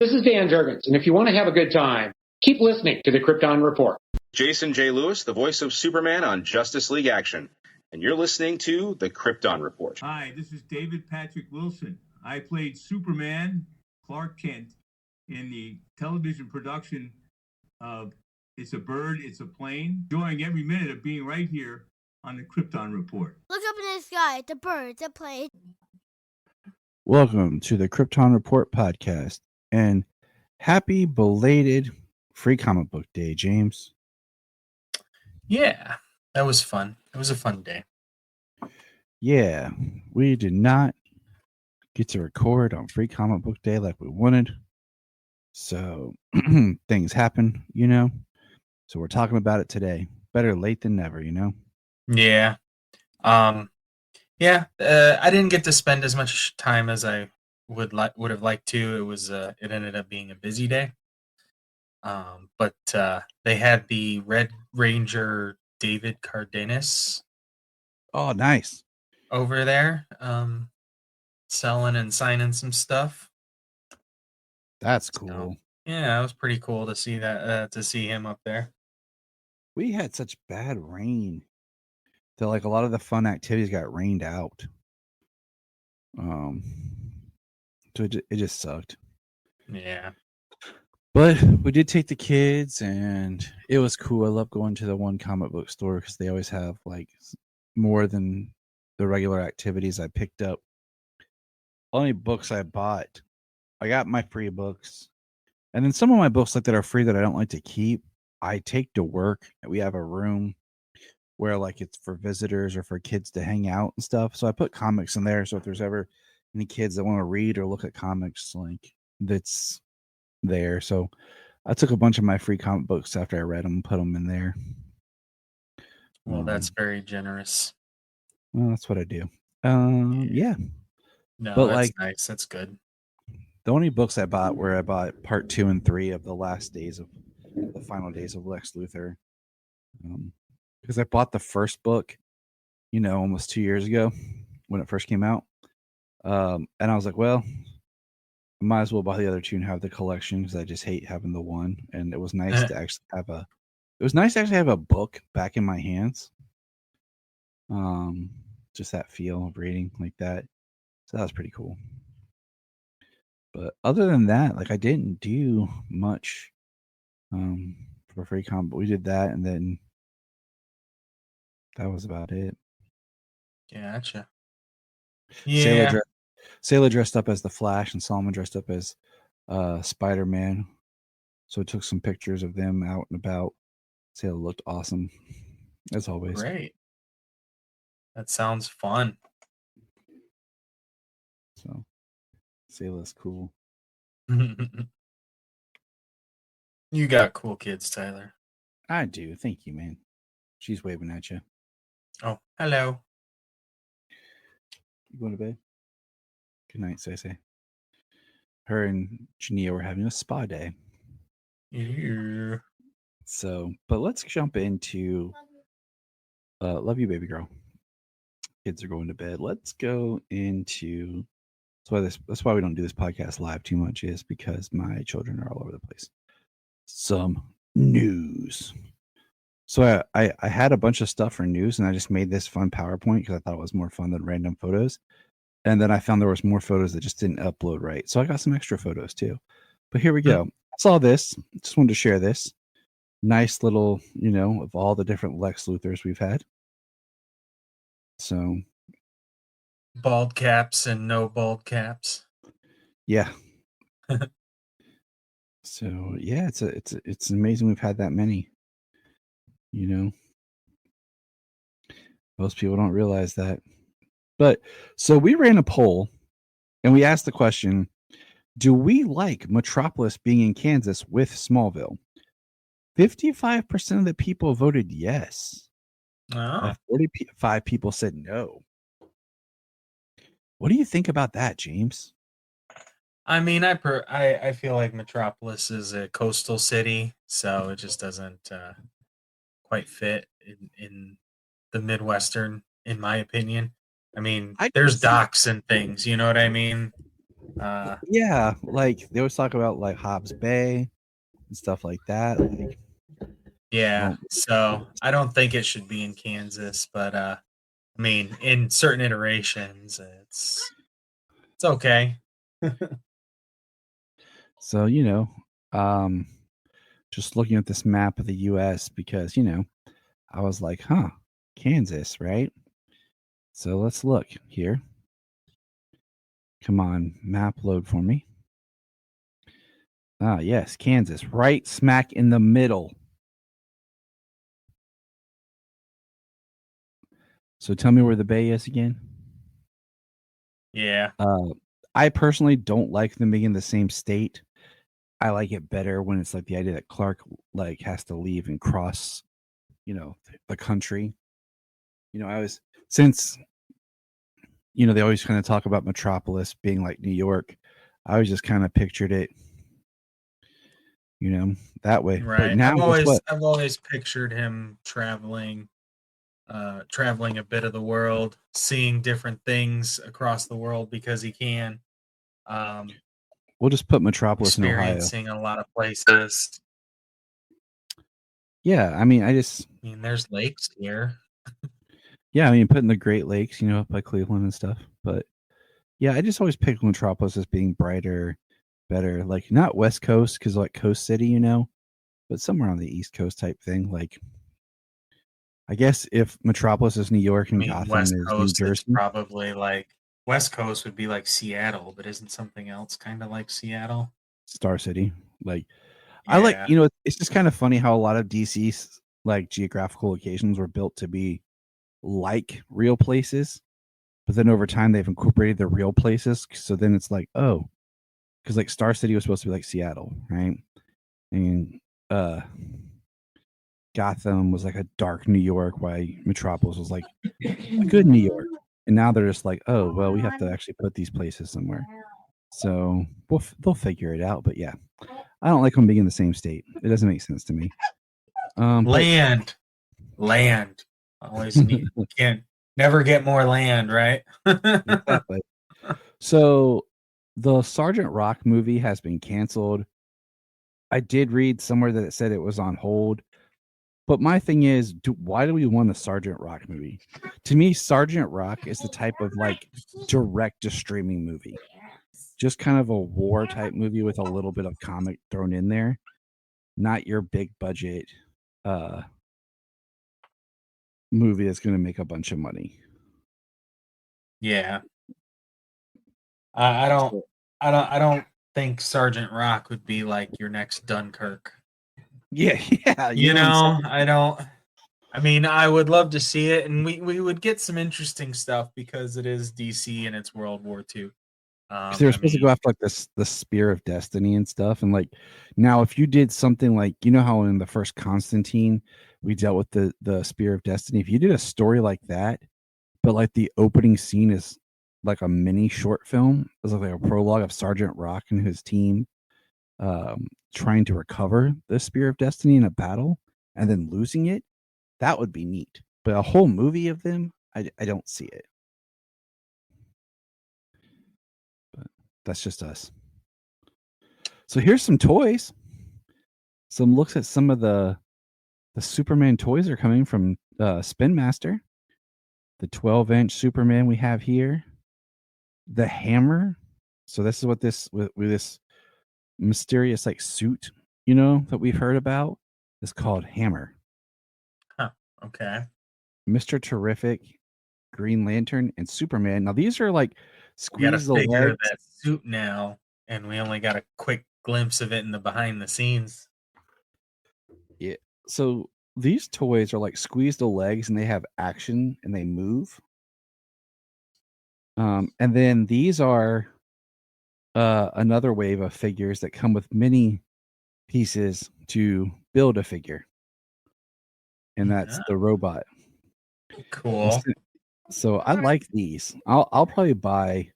This is Dan Jurgens, and if you want to have a good time, keep listening to the Krypton Report. Jason J. Lewis, the voice of Superman on Justice League Action, and you're listening to the Krypton Report. Hi, this is David Patrick Wilson. I played Superman, Clark Kent, in the television production of It's a Bird, It's a Plane, enjoying every minute of being right here on the Krypton Report. Look up in the sky, it's a bird, it's a plane. Welcome to the Krypton Report podcast, and happy belated Free Comic Book Day, James. Yeah, that was fun. It was a fun day. Yeah, we did not get to record on Free Comic Book Day like we wanted. So things happen, you know. So we're talking about it today. Better late than never, you know. Yeah. I didn't get to spend as much time as I would have liked to. It was it ended up being a busy day. But they had the Red Ranger David Cardenas. Oh, nice. Over there, selling and signing some stuff. That's cool. So, yeah, it was pretty cool to see that. To see him up there. We had such bad rain that like a lot of the fun activities got rained out. So it just sucked. Yeah. But we did take the kids, and it was cool. I love going to the one comic book store because they always have like more than the regular activities. I picked up only books I bought. I got my free books, and then some of my books like that are free that I don't like to keep, I take to work. We have a room where like it's for visitors or for kids to hang out and stuff. So I put comics in there. So if there's ever any kids that want to read or look at comics, like that's there. So I took a bunch of my free comic books after I read them and put them in there. Well, that's very generous. Well, that's what I do. Yeah. No, but that's like, nice. That's good. The only books I bought were I bought part 2 and 3 of the final days of Lex Luthor. Because I bought the first book, you know, almost 2 years ago when it first came out. And I was like, well, I might as well buy the other 2 and have the collection because I just hate having the one. And it was nice to actually have a book back in my hands. Just that feel of reading like that. So that was pretty cool. But other than that, like I didn't do much for free comic, but we did that, and then that was about it. Gotcha. Yeah. Sailor dressed up as the Flash, and Solomon dressed up as Spider-Man. So I took some pictures of them out and about. Sailor looked awesome, as always. Great. That sounds fun. So Sailor's cool. You got cool kids, Tyler. I do. Thank you, man. She's waving at you. Oh, hello. You going to bed? Good night, Say. Her and Jania were having a spa day. Yeah. So, but let's jump into love you, baby girl. Kids are going to bed. Let's go into that's why we don't do this podcast live too much, is because my children are all over the place. Some news. So I had a bunch of stuff for news, and I just made this fun PowerPoint because I thought it was more fun than random photos. And then I found there was more photos that just didn't upload right. So I got some extra photos too. But here we go. I saw this. Just wanted to share this. Nice little, you know, of all the different Lex Luthors we've had. So bald caps and no bald caps. Yeah. So yeah, it's amazing we've had that many. You know, most people don't realize that. But so we ran a poll, and we asked the question: do we like Metropolis being in Kansas with Smallville? 55% of the people voted yes. 45 people said no. What do you think about that, James? I mean, I feel like Metropolis is a coastal city, so it just doesn't quite fit in the Midwestern, in my opinion. I mean, there's docks and things, you know what I mean? Yeah, like they always talk about like Hobbs Bay and stuff like that. Like, Yeah, well, so I don't think it should be in Kansas, but I mean, in certain iterations, it's okay. so just looking at this map of the U.S. because I was like, huh, Kansas, right? So let's look here. Come on, map load for me. Ah, yes, Kansas, right smack in the middle. So tell me where the Bay is again. Yeah, I personally don't like them being in the same state. I like it better when it's like the idea that Clark like has to leave and cross, the country. I was since they always kind of talk about Metropolis being like New York. I always just kind of pictured it, that way. But right. now, guess what? I've always pictured him traveling a bit of the world, seeing different things across the world because he can. We'll just put Metropolis in Ohio. Experiencing a lot of places. Yeah, I mean, I mean, there's lakes here. Yeah, I mean, putting the Great Lakes, up by Cleveland and stuff. But yeah, I just always pick Metropolis as being brighter, better. Like not West Coast because like Coast City, but somewhere on the East Coast type thing. Like, I guess if Metropolis is New York I and mean, Gotham West is New Coast, it's Jersey, probably like West Coast would be like Seattle, but isn't something else kind of like Seattle? Star City. Like, I like, Yeah. it's just kind of funny how a lot of DC's like geographical locations were built to be like real places, but then over time they've incorporated the real places. So then it's like, oh, because like Star City was supposed to be like Seattle, right? And Gotham was like a dark New York, while Metropolis was like a good New York. And now they're just like, oh, well, we have to actually put these places somewhere. So they'll figure it out. But yeah, I don't like them being in the same state. It doesn't make sense to me. Land. Always can't never get more land, right? Exactly. So the Sergeant Rock movie has been canceled. I did read somewhere that it said it was on hold. But my thing is, why do we want a Sergeant Rock movie? To me, Sergeant Rock is the type of like direct to streaming movie. Just kind of a war type movie with a little bit of comic thrown in there. Not your big budget movie that's going to make a bunch of money. Yeah. I don't think Sergeant Rock would be like your next Dunkirk. Yeah. I don't. I mean, I would love to see it, and we would get some interesting stuff because it is DC and it's World War II. They were supposed to go after like the Spear of Destiny and stuff, and like now if you did something like how in the first Constantine we dealt with the Spear of Destiny, if you did a story like that, but like the opening scene is like a mini short film, it's like a prologue of Sergeant Rock and his team trying to recover the Spear of Destiny in a battle and then losing it, that would be neat. But a whole movie of them, I don't see it. But that's just us. So here's some toys. Some looks at some of the Superman toys are coming from Spin Master. The 12-inch Superman we have here. The hammer. So this is what this with this mysterious like suit, that we've heard about is called Hammer. Huh. Okay. Mr. Terrific, Green Lantern, and Superman. Now these are like squeeze the figure legs. that suit now, and we only got a quick glimpse of it in the behind the scenes. Yeah. So these toys are like squeeze the legs and they have action and they move. And then these are another wave of figures that come with many pieces to build a figure. And that's the robot. Cool. So I like these. I'll probably buy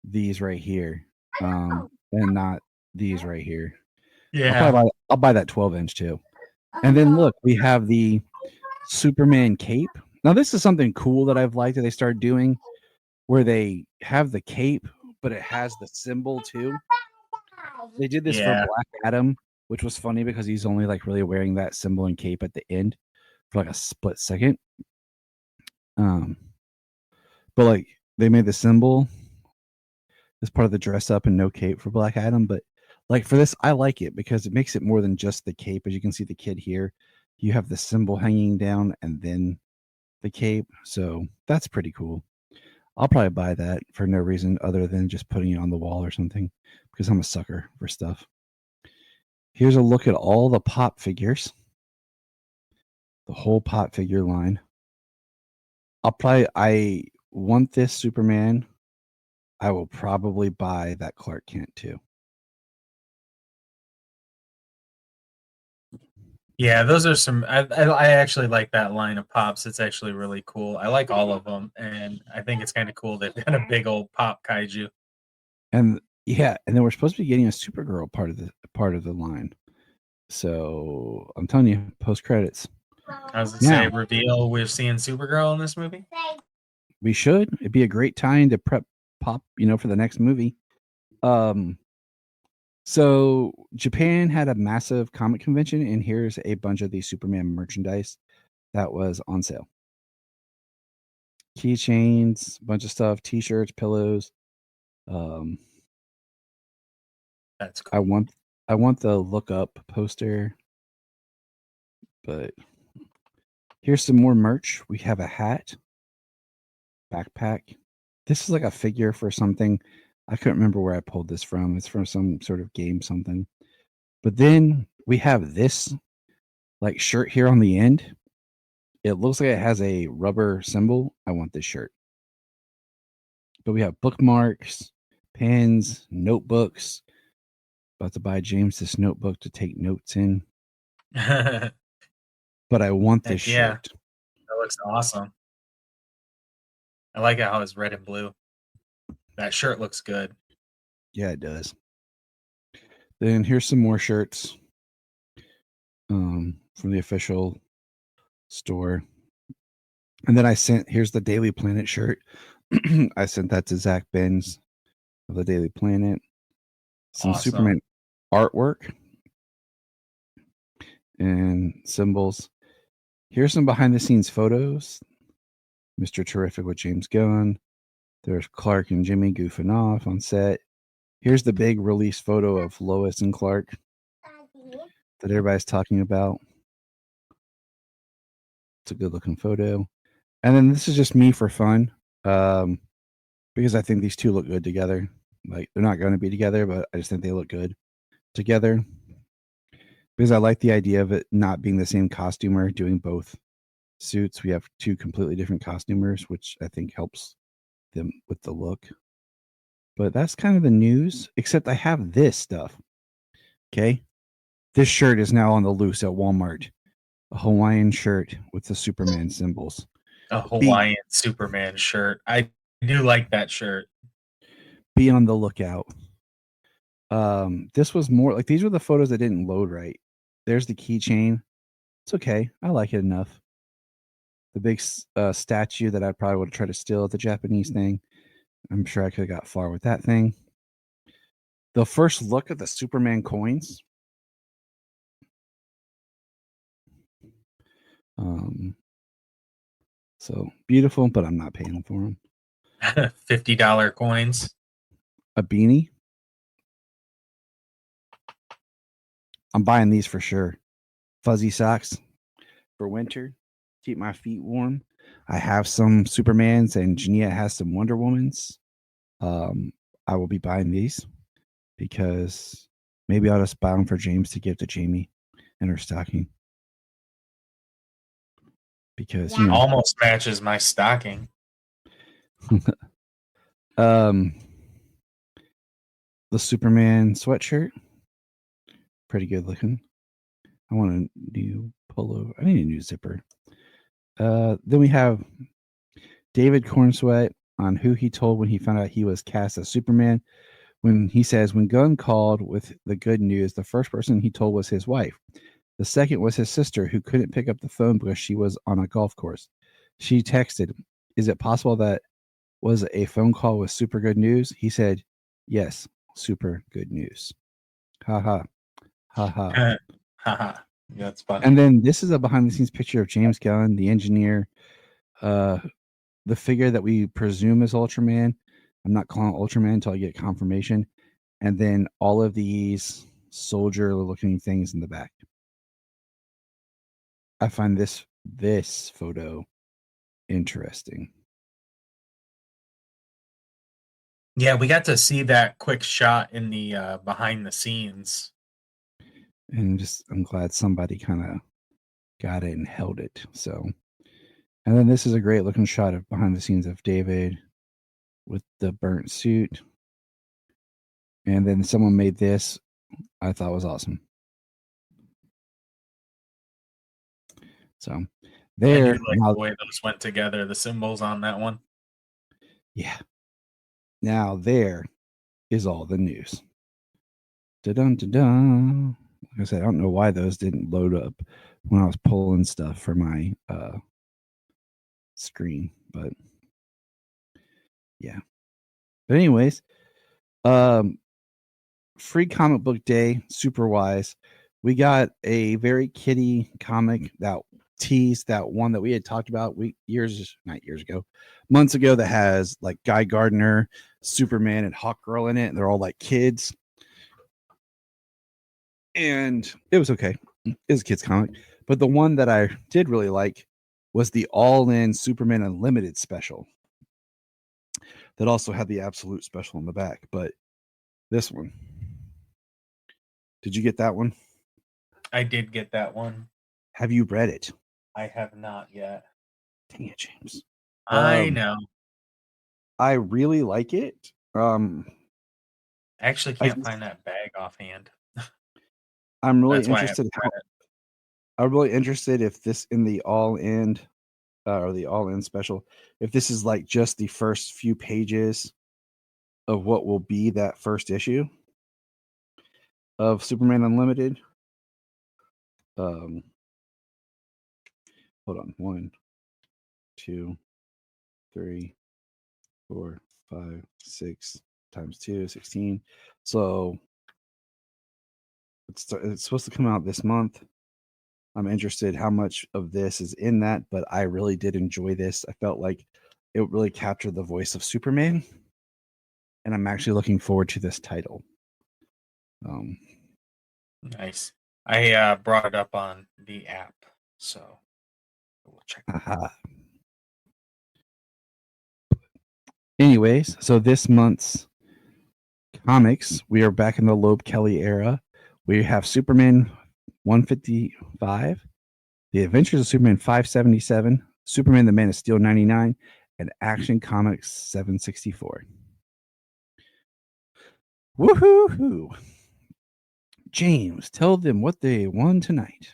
these right here. And not these right here. Yeah. I'll buy that 12-inch too. And then look, we have the Superman cape. Now this is something cool that I've liked that they started doing, where they have the cape, but it has the symbol too. They did this Yeah. for Black Adam, which was funny because he's only like really wearing that symbol and cape at the end for like a split second. But like they made the symbol as part of the dress up and no cape for Black Adam. But like for this, I like it because it makes it more than just the cape. As you can see, the kid here, you have the symbol hanging down and then the cape. So that's pretty cool. I'll probably buy that for no reason other than just putting it on the wall or something because I'm a sucker for stuff. Here's a look at all the pop figures, the whole pop figure line. I want this Superman. I will probably buy that Clark Kent too. Yeah, those are some. I actually like that line of pops. It's actually really cool. I like all of them, and I think it's kind of cool. They've got a big old pop kaiju. And yeah, and then we're supposed to be getting a Supergirl part of the line. So I'm telling you, post credits. I was gonna say, reveal we're seeing Supergirl in this movie. We should. It'd be a great time to prep pop, for the next movie. So Japan had a massive comic convention, and here's a bunch of these Superman merchandise that was on sale. Keychains, a bunch of stuff, T-shirts, pillows. That's cool. I want the Look Up poster, but here's some more merch. We have a hat, backpack. This is like a figure for something. I couldn't remember where I pulled this from. It's from some sort of game something. But then we have this like shirt here on the end. It looks like it has a rubber symbol. I want this shirt. But we have bookmarks, pens, notebooks. About to buy James this notebook to take notes in. But I want this shirt. That looks awesome. I like how it's red and blue. That shirt looks good. Yeah, it does. Then here's some more shirts from the official store. And then here's the Daily Planet shirt. I sent that to Zach Benz of the Daily Planet. Some awesome Superman artwork and symbols. Here's some behind the scenes photos. Mr. Terrific with James Gunn. There's Clark and Jimmy goofing off on set. Here's the big release photo of Lois and Clark that everybody's talking about. It's a good looking photo. And then this is just me for fun, because I think these two look good together. Like they're not going to be together, but I just think they look good together. Because I like the idea of it not being the same costumer doing both suits. We have two completely different costumers, which I think helps them with the look. But that's kind of the news, except I have this stuff. Okay. This shirt is now on the loose at Walmart. A Hawaiian shirt with the Superman symbols. A Hawaiian Superman shirt. I do like that shirt. Be on the lookout. This was more like these were the photos that didn't load right. There's the keychain. It's okay. I like it enough. The big statue that I probably would have tried to steal at the Japanese thing. I'm sure I could have got far with that thing. The first look at the Superman coins. So beautiful, but I'm not paying for them. $50 coins. A beanie. I'm buying these for sure. Fuzzy socks for winter. Keep my feet warm. I have some Supermans and Jania has some Wonder Womans. I will be buying these because maybe I'll just buy them for James to give to Jamie in her stocking. Because almost matches my stocking. The Superman sweatshirt, pretty good looking. I want a new polo. I need a new zipper. Then we have David Cornsweat on who he told when he found out he was cast as Superman. When he says, when Gunn called with the good news, the first person he told was his wife. The second was his sister, who couldn't pick up the phone because she was on a golf course. She texted, "Is it possible that was a phone call with super good news?" He said, Yes, super good news. Ha ha. Ha ha. Haha. Yeah, that's funny. And then this is a behind the scenes picture of James Gunn, the engineer, the figure that we presume is Ultraman. I'm not calling it Ultraman until I get confirmation. And then all of these soldier looking things in the back. I find this photo interesting. Yeah, we got to see that quick shot in the behind the scenes. And I'm glad somebody kind of got it and held it. So, and then this is a great looking shot of behind the scenes of David with the burnt suit. And then someone made this, I thought was awesome. So there. I do like the way those went together, the symbols on that one. Yeah. Now there is all the news. Da-dun, da-dun. Like I said, I don't know why those didn't load up when I was pulling stuff for my screen, but yeah. But anyways, free comic book day, super wise. We got a very kiddie comic that teased that one that we had talked about months ago, that has like Guy Gardner, Superman, and Hawkgirl in it. And they're all like kids. And it was okay. It was a kid's comic. But the one that I did really like was the all-in Superman Unlimited special. That also had the absolute special in the back. But this one. Did you get that one? I did get that one. Have you read it? I have not yet. Dang it, James. I know. I really like it. I actually can't find that bag offhand. I'm really interested. I'm really interested if this in the all-in or the all-in special, if this is like just the first few pages of what will be that first issue of Superman Unlimited. Hold on. 1, 2, 3, 4, 5, 6 times 2, 16. So it's supposed to come out this month. I'm interested how much of this is in that, but I really did enjoy this. I felt like it really captured the voice of Superman, and I'm actually looking forward to this title. Nice. I brought it up on the app, so we'll check. Anyways, so this month's comics, we are back in the Loeb Kelly era. We have Superman 155, The Adventures of Superman 577, Superman the Man of Steel 99, and Action Comics 764. Woohoo! James, tell them what they won tonight.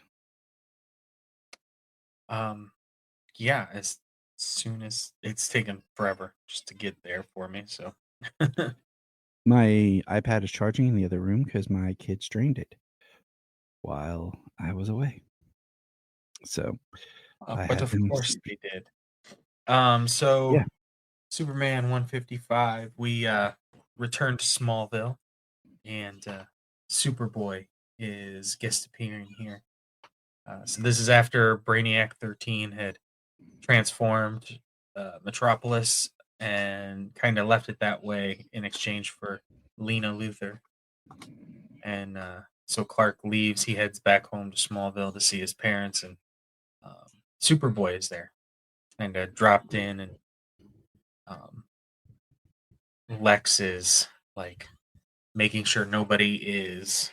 Yeah, as soon as it's taken forever just to get there for me, so my iPad is charging in the other room because my kids drained it while I was away. So, but of course they did. So yeah. Superman 155, we returned to Smallville, and Superboy is guest appearing here. So this is after Brainiac 13 had transformed Metropolis and kind of left it that way in exchange for Lena Luthor. And so Clark leaves. He heads back home to Smallville to see his parents, and Superboy is there and dropped in, and Lex is like making sure nobody is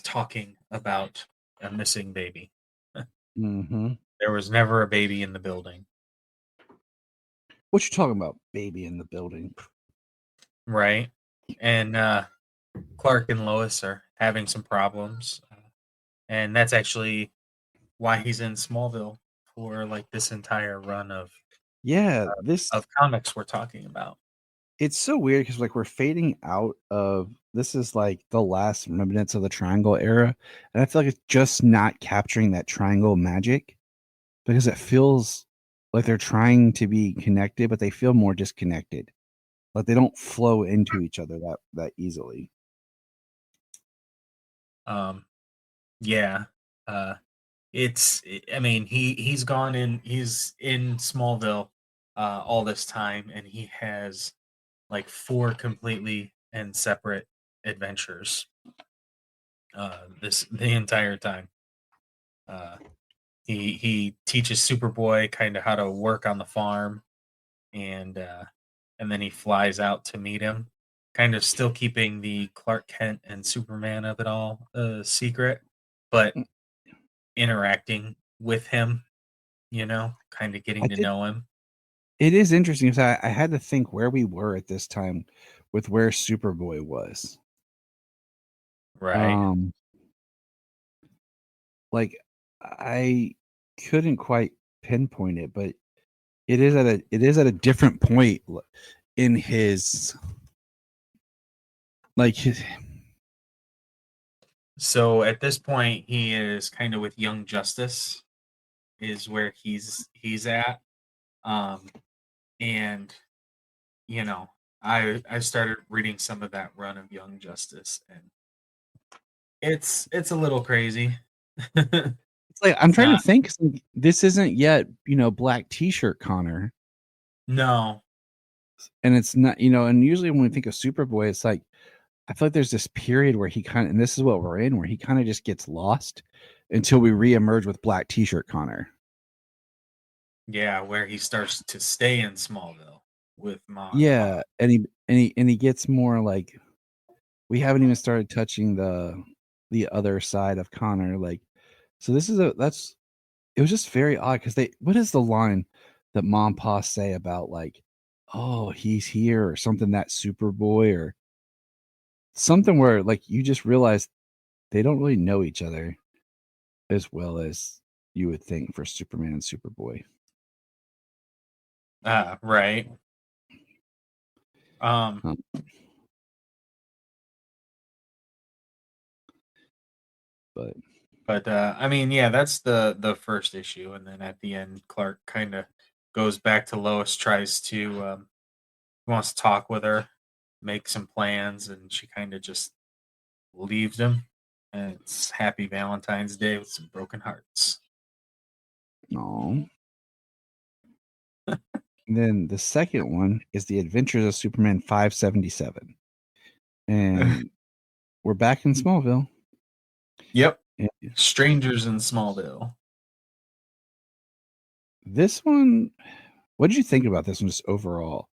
talking about a missing baby. Mm-hmm. There was never a baby in the building. What you talking about, baby in the building? Right. And Clark and Lois are having some problems. And that's actually why he's in Smallville for like this entire run of of comics we're talking about. It's so weird because like we're fading out of this is like the last remnants of the Triangle era, and I feel like it's just not capturing that Triangle magic because it feels like they're trying to be connected, but they feel more disconnected. Like they don't flow into each other that easily. Yeah. I mean, he's gone in. He's in Smallville all this time, and he has like 4 completely and separate adventures. The entire time. He teaches Superboy kind of how to work on the farm, and then he flies out to meet him, kind of still keeping the Clark Kent and Superman of it all secret, but interacting with him, kind of getting to know him. It is interesting because I had to think where we were at this time with where Superboy was. Right. Like I couldn't quite pinpoint it, but it is at a different point in his So at this point, he is kind of with Young Justice, is where he's at, and I started reading some of that run of Young Justice, and it's a little crazy. It's like I'm trying to think. This isn't yet, Black T-shirt Connor. No. And it's not, and usually when we think of Superboy, it's like I feel like there's this period where he kind of, and this is what we're in, where he kind of just gets lost until we reemerge with Black T-shirt Connor. Yeah, where he starts to stay in Smallville with Mom. Yeah, and he gets more like, we haven't even started touching the other side of Connor. Like, so this is it was just very odd because what is the line that Mom Pa say about like, oh, he's here or something, that Superboy or something, where like you just realize they don't really know each other as well as you would think for Superman and Superboy. Right. But I mean, yeah, that's the first issue, and then at the end, Clark kind of goes back to Lois, tries to wants to talk with her, make some plans, and she kind of just leaves him. And it's Happy Valentine's Day with some broken hearts. No. Then the second one is The Adventures of Superman 577. And we're back in Smallville. Yep. Strangers in Smallville. This one, what did you think about this one just overall?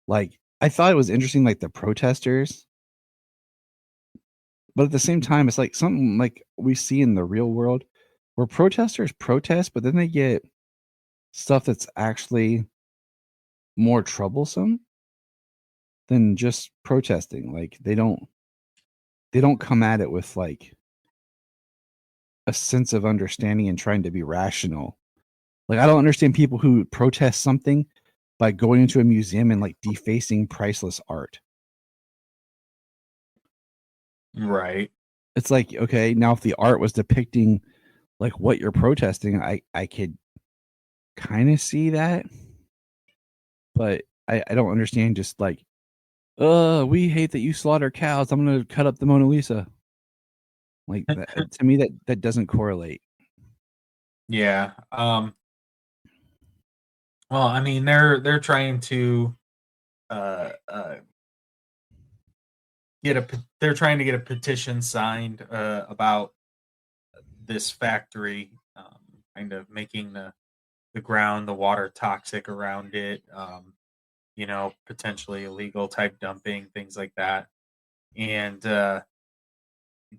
Like, I thought it was interesting, like the protesters. But at the same time, it's like something like we see in the real world where protesters protest, but then they get stuff that's actually more troublesome than just protesting. Like they don't come at it with like a sense of understanding and trying to be rational. Like I don't understand people who protest something by going into a museum and like defacing priceless art. Right. It's like, okay, now if the art was depicting like what you're protesting, I could kind of see that. But I don't understand just like, we hate that you slaughter cows, I'm gonna cut up the Mona Lisa. Like that, to me that doesn't correlate. Yeah. Well, I mean, they're trying to they're trying to get a petition signed about this factory, kind of making the ground, the water toxic around it, potentially illegal type dumping, things like that. And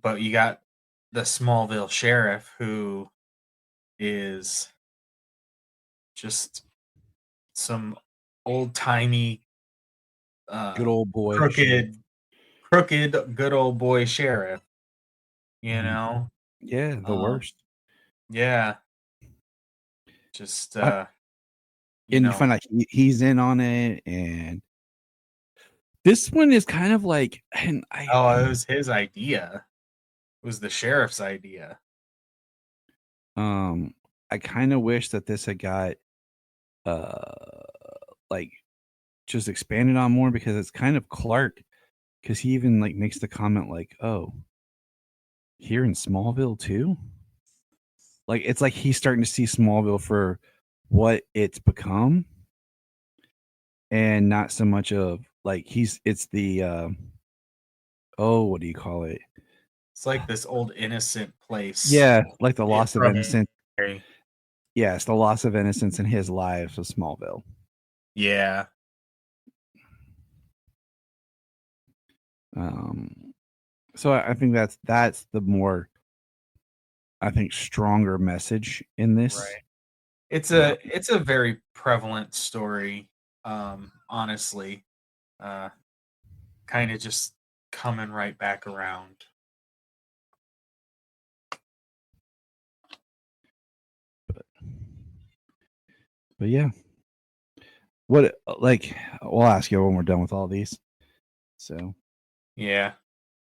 but you got the Smallville sheriff, who is just some old timey, Good old boy, crooked, good old boy sheriff. Yeah, the worst. Yeah, just And you find out he's in on it, and this one is kind of like, and it was his idea. It was the sheriff's idea. I kind of wish that this had got like just expanded on more, because it's kind of Clark, because he even like makes the comment like, "Oh, here in Smallville too." Like it's like he's starting to see Smallville for what it's become, and not so much of like it's the what do you call it? It's like this old innocent place. Yeah, like the Yeah, loss of from innocence. Mary. Yeah, it's the loss of innocence in his life of Smallville. Yeah. So I think that's the more, I think, stronger message in this. Right. It's a very prevalent story, honestly. Kind of just coming right back around. But yeah. What, like, we'll ask you when we're done with all these. So Yeah.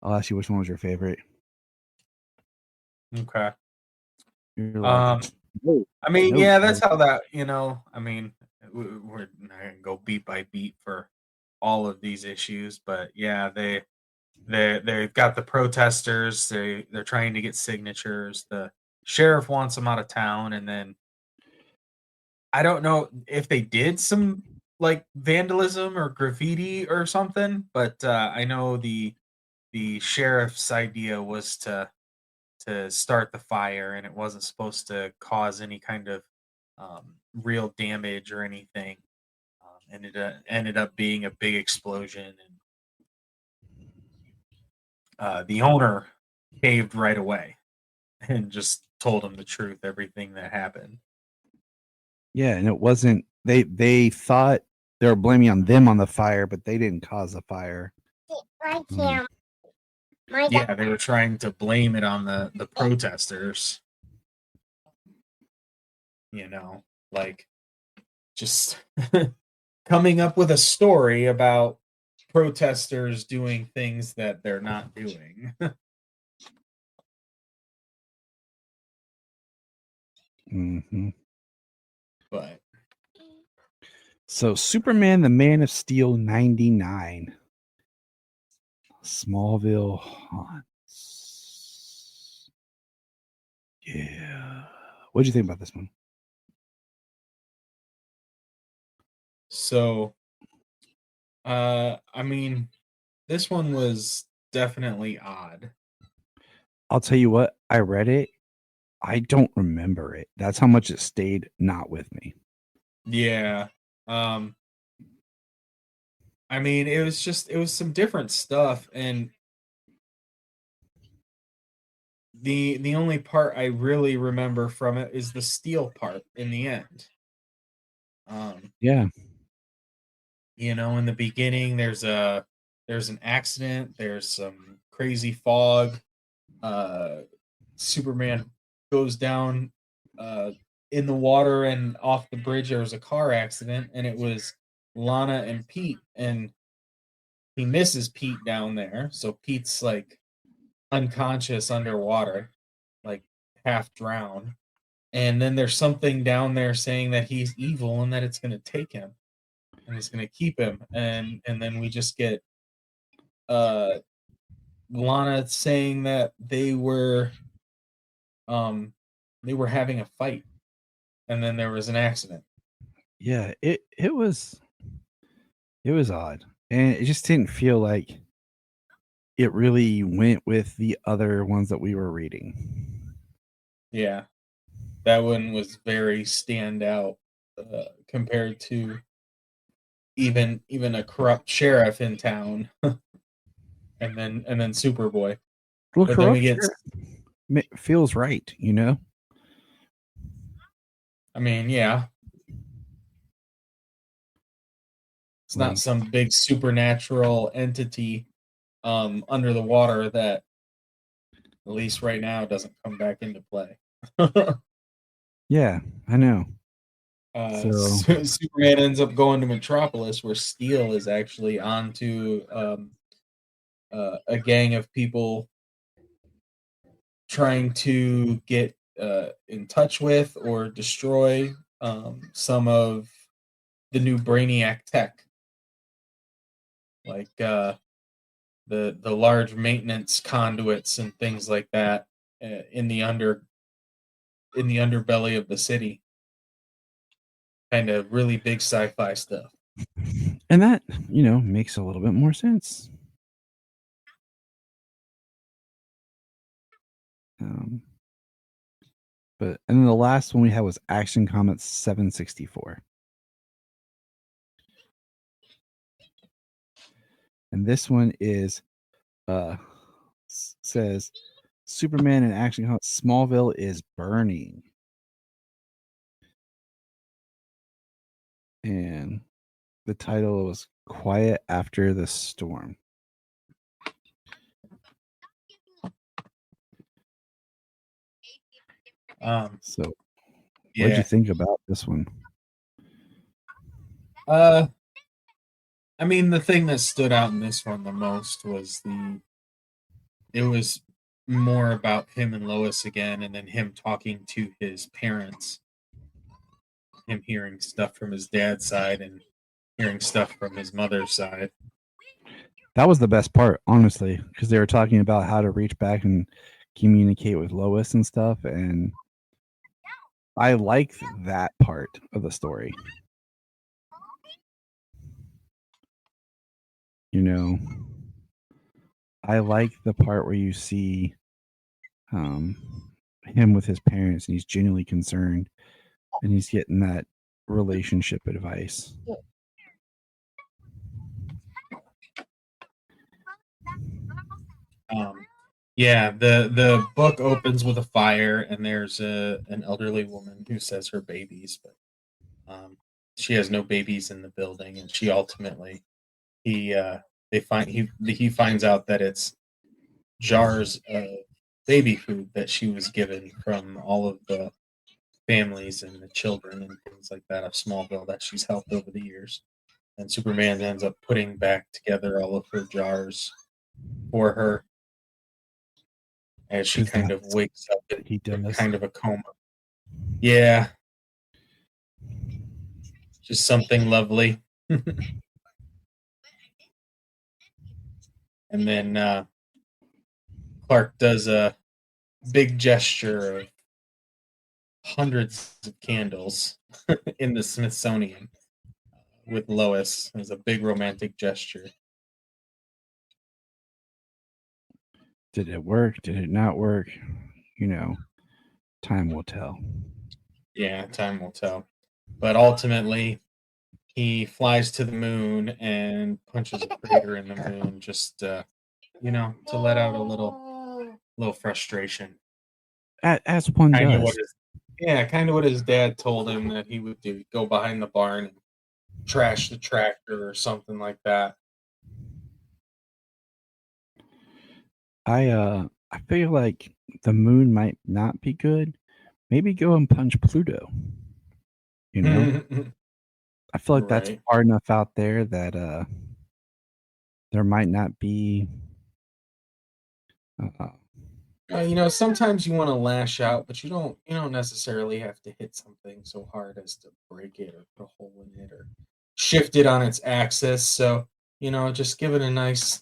I'll ask you which one was your favorite. Okay. You're like, I mean, no. yeah, that's how that, I mean, we're not gonna go beat by beat for all of these issues, but yeah, they've got the protesters, they're trying to get signatures. The sheriff wants them out of town, and then I don't know if they did some like vandalism or graffiti or something, but I know the sheriff's idea was to start the fire, and it wasn't supposed to cause any kind of real damage or anything. And it ended up being a big explosion, and the owner caved right away and just told him the truth, everything that happened. Yeah, and it wasn't, they thought they were blaming on them on the fire, but they didn't cause the fire. Yeah, they were trying to blame it on the protesters. Like just coming up with a story about protesters doing things that they're not doing. Mm-hmm. But so Superman, the Man of Steel 99. Smallville haunts. Yeah. What'd you think about this one? so I mean, this one was definitely odd. I'll tell you what, I read it. I don't remember it. That's how much it stayed not with me. Yeah. I mean, it was some different stuff, and the only part I really remember from it is the steel part in the end. Yeah. In the beginning there's an accident, there's some crazy fog. Superman goes down in the water, and off the bridge there was a car accident, and it was Lana and Pete, and he misses Pete down there, so Pete's like unconscious underwater, like half drowned. And then there's something down there saying that he's evil and that it's going to take him and it's going to keep him. And then we just get Lana saying that they were having a fight, and then there was an accident. Yeah, it was odd. And it just didn't feel like it really went with the other ones that we were reading. Yeah. That one was very standout compared to even a corrupt sheriff in town. and then Superboy. Well, But then we get feels right, I mean, yeah. It's not some big supernatural entity under the water that, at least right now, doesn't come back into play. Yeah, I know. Superman ends up going to Metropolis, where Steel is actually onto a gang of people trying to get in touch with or destroy some of the new Brainiac tech. like the large maintenance conduits and things like that in the underbelly of the city. Kind of really big sci-fi stuff. And that, makes a little bit more sense. And then the last one we had was Action Comics 764. And this one is says Superman in Action Comics Smallville is burning. And the title was Quiet After the Storm. So yeah. what'd you think about this one? I mean, the thing that stood out in this one the most was it was more about him and Lois again, and then him talking to his parents, him hearing stuff from his dad's side and hearing stuff from his mother's side. That was the best part, honestly, because they were talking about how to reach back and communicate with Lois and stuff, and I like that part of the story. I like the part where you see him with his parents, and he's genuinely concerned, and he's getting that relationship advice. Yeah, the book opens with a fire, and there's an elderly woman who says her babies, but she has no babies in the building, and she ultimately he finds out that it's jars of baby food that she was given from all of the families and the children and things like that of Smallville that she's helped over the years. And Superman ends up putting back together all of her jars for her as she kind of wakes up in kind of a coma. Yeah. Just something lovely. And then Clark does a big gesture of hundreds of candles in the Smithsonian with Lois. It was a big romantic gesture. Did it work? Did it not work? Time will tell. Yeah, time will tell. But ultimately, he flies to the moon and punches a crater in the moon just, to let out a little frustration. As one does. Kind of what his dad told him that he would do. Go behind the barn and trash the tractor or something like that. I feel like the moon might not be good. Maybe go and punch Pluto. I feel like that's far enough out there that there might not be. Sometimes you want to lash out, but you don't necessarily have to hit something so hard as to break it or put a hole in it or shift it on its axis. So, just give it a nice,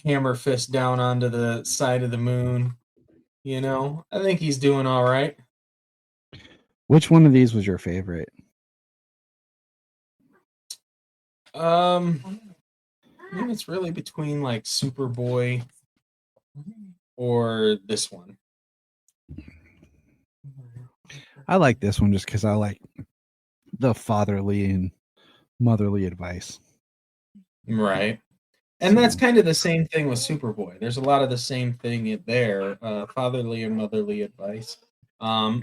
hammer fist down onto the side of the moon. I think he's doing all right. Which one of these was your favorite? I think it's really between like Superboy or this one. I like this one just because I like the fatherly and motherly advice. Right. And that's kind of the same thing with Superboy. There's a lot of the same thing there, fatherly and motherly advice. I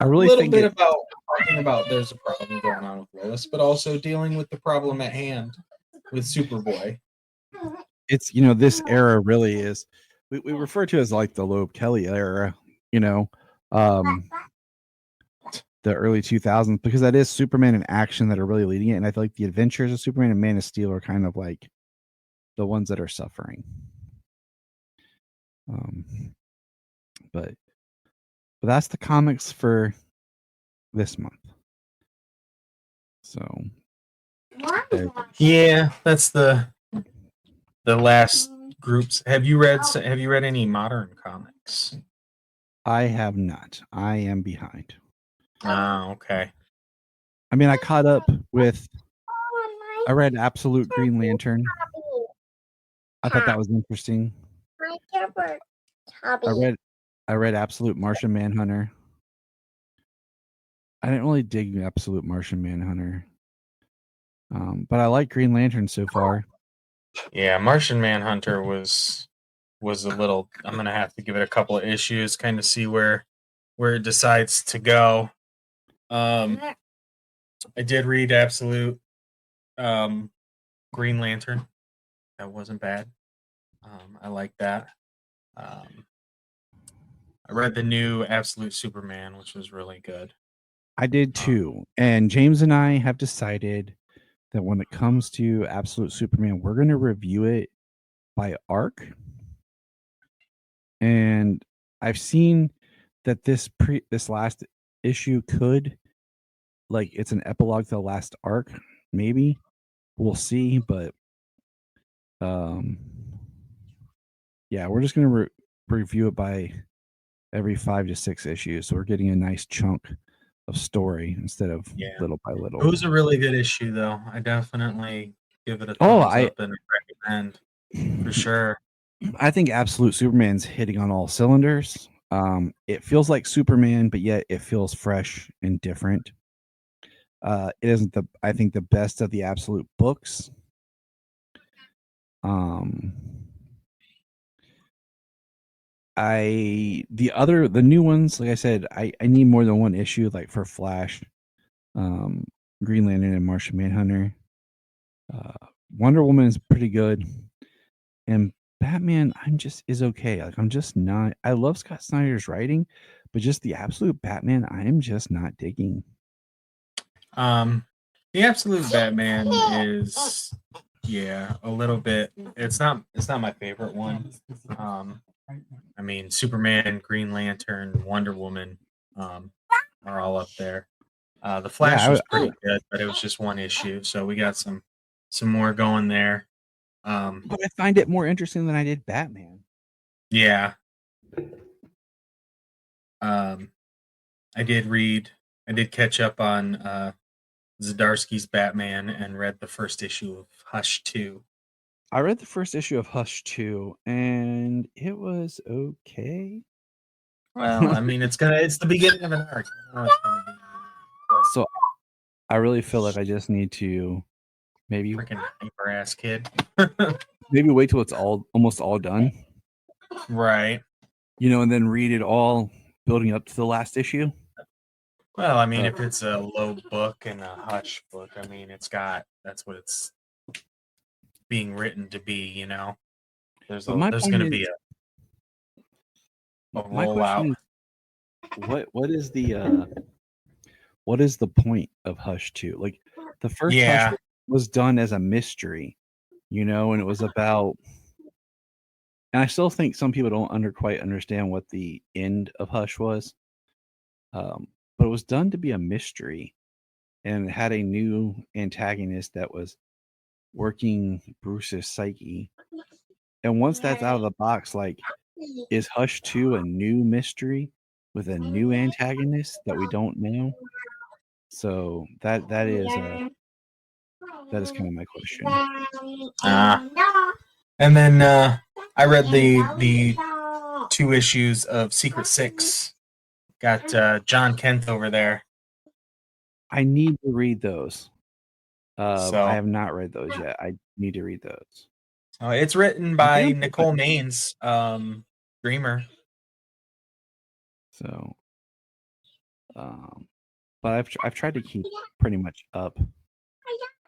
really think about talking about there's a problem going on with Lois, but also dealing with the problem at hand with Superboy. It's this era really is we refer to as like the Loeb Kelly era, the early 2000s, because that is Superman in action that are really leading it, and I feel like the Adventures of Superman and Man of Steel are kind of like the ones that are suffering. But that's the comics for this month. So Yeah, that's the last groups. Have you read any modern comics? I have not. I am behind. Oh, okay. I mean, I caught up with. I read Absolute Green Lantern. I thought that was interesting. I read Absolute Martian Manhunter. I didn't really dig Absolute Martian Manhunter, but I like Green Lantern so far. Yeah, Martian Manhunter was a little. I'm gonna have to give it a couple of issues, kind of see where it decides to go. I did read Absolute Green Lantern. That wasn't bad. I like that. I read the new Absolute Superman, which was really good. I did too. And James and I have decided that when it comes to Absolute Superman, we're going to review it by arc. And I've seen that this last issue could, like, it's an epilogue to the last arc. Maybe we'll see, but yeah, we're just going to review it by every 5 to 6 issues. So we're getting a nice chunk of story instead of little by little. It was a really good issue, though. I definitely give it a thumbs up and recommend for sure. I think Absolute Superman's hitting on all cylinders. It feels like Superman, but yet it feels fresh and different. It isn't I think the best of the Absolute books. The new ones, like I said, I need more than one issue, like for Flash, Green Lantern, and Martian Manhunter. Wonder Woman is pretty good, and Batman is okay. Like, I'm just not. I love Scott Snyder's writing, but just the Absolute Batman, I am just not digging. The Absolute Batman is a little bit. It's not my favorite one. I mean, Superman, Green Lantern, Wonder Woman are all up there. The Flash was pretty good, but it was just one issue, so we got some more going there. But I find it more interesting than I did Batman. Yeah. I did catch up on Zdarsky's Batman and read the first issue of Hush 2. I read the first issue of Hush 2, and it was okay. Well, I mean, it's the beginning of an arc. So I really feel like I just need to maybe freaking hyper ass kid. Maybe wait till it's almost all done. Right. And then read it all building up to the last issue. Well, I mean, if it's a Loeb book and a Hush book, I mean, that's what it's being written to be, There's going to be a rollout. What is the point of Hush 2? Like, the first Hush was done as a mystery, and it was about, and I still think some people don't quite understand what the end of Hush was. But it was done to be a mystery, and it had a new antagonist that was working Bruce's psyche. And once that's out of the box, like, is Hush 2 a new mystery with a new antagonist that we don't know? So that is kind of my question. And then I read the 2 issues of Secret 6. Got John Kent over there. I need to read those. I have not read those yet. I need to read those. It's written by Nicole Maines, Dreamer. So, but I've tried to keep pretty much up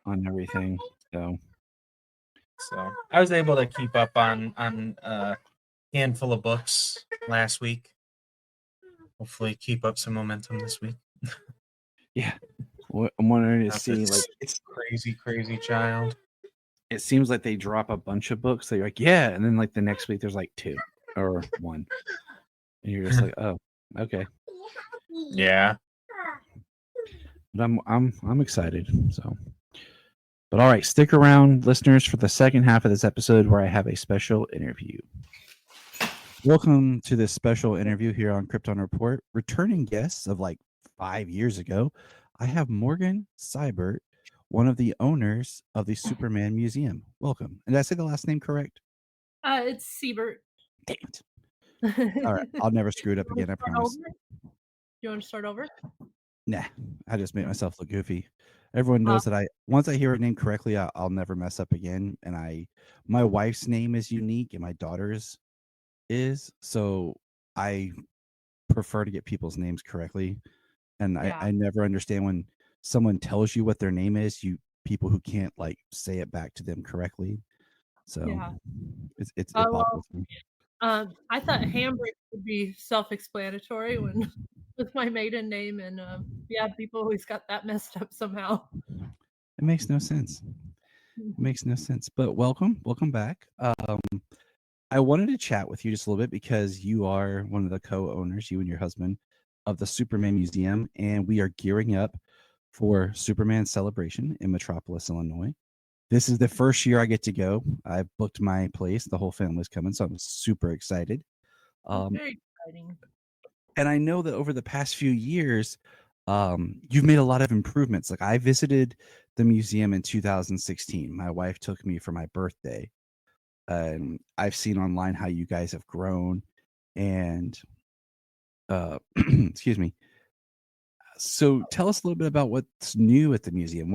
on everything. So I was able to keep up on a handful of books last week. Hopefully keep up some momentum this week. Yeah. I'm wondering to see, like, it's crazy child. It seems like they drop a bunch of books that you're like, yeah, and then like the next week there's like 2 or 1. And you're just like, oh, okay. Yeah. But I'm excited. So But all right, stick around, listeners, for the second half of this episode where I have a special interview. Welcome to this special interview here on Krypton Report. Returning guests of like 5 years ago, I have Morgan Siebert, one of the owners of the Superman Museum. Welcome. And did I say the last name correct? It's Siebert. Damn it. All right, I'll never screw it up again, I promise. You want to start over? Nah, I just made myself look goofy. Everyone knows that once I hear a name correctly, I'll never mess up again. And my wife's name is unique and my daughter's is, so I prefer to get people's names correctly. And I never understand when someone tells you what their name is, people who can't like say it back to them correctly. So it bothers me. I thought Hambrick would be self-explanatory when with my maiden name, and people always got that messed up somehow. It makes no sense. But welcome back. I wanted to chat with you just a little bit because you are one of the co-owners, you and your husband, of the Superman Museum, and we are gearing up for Superman Celebration in Metropolis, Illinois. This is the first year I get to go. I've booked my place. The whole family's coming, so I'm super excited. Very exciting. And I know that over the past few years, you've made a lot of improvements. Like I visited the museum in 2016. My wife took me for my birthday. And I've seen online how you guys have grown and excuse me. So tell us a little bit about what's new at the museum.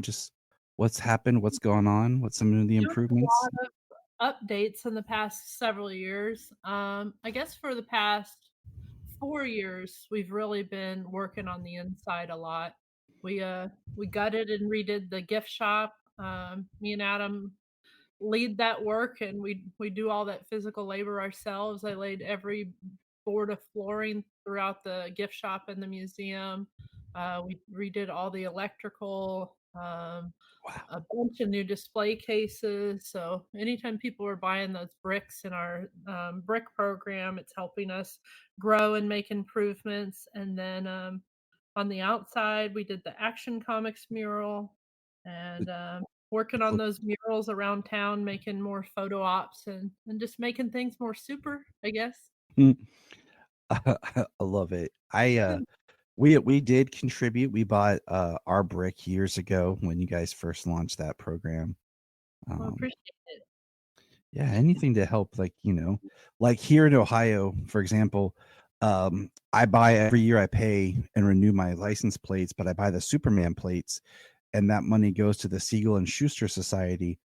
Just what's happened, what's going on, what's some of the improvements? A lot of updates in the past several years. I guess for the past 4 years, we've really been working on the inside a lot. We gutted and redid the gift shop. Me and Adam lead that work, and we do all that physical labor ourselves. I laid every board of flooring throughout the gift shop and the museum. We redid all the electrical, a bunch of new display cases. So anytime people are buying those bricks in our brick program, it's helping us grow and make improvements. And then on the outside, we did the Action Comics mural, and working on those murals around town, making more photo ops and just making things more super, I guess. I love it. We did contribute. We bought our brick years ago when you guys first launched that program. I appreciate it. Yeah, anything to help, like here in Ohio, for example, I buy every year. I pay and renew my license plates, but I buy the Superman plates, and that money goes to the Siegel and Schuster Society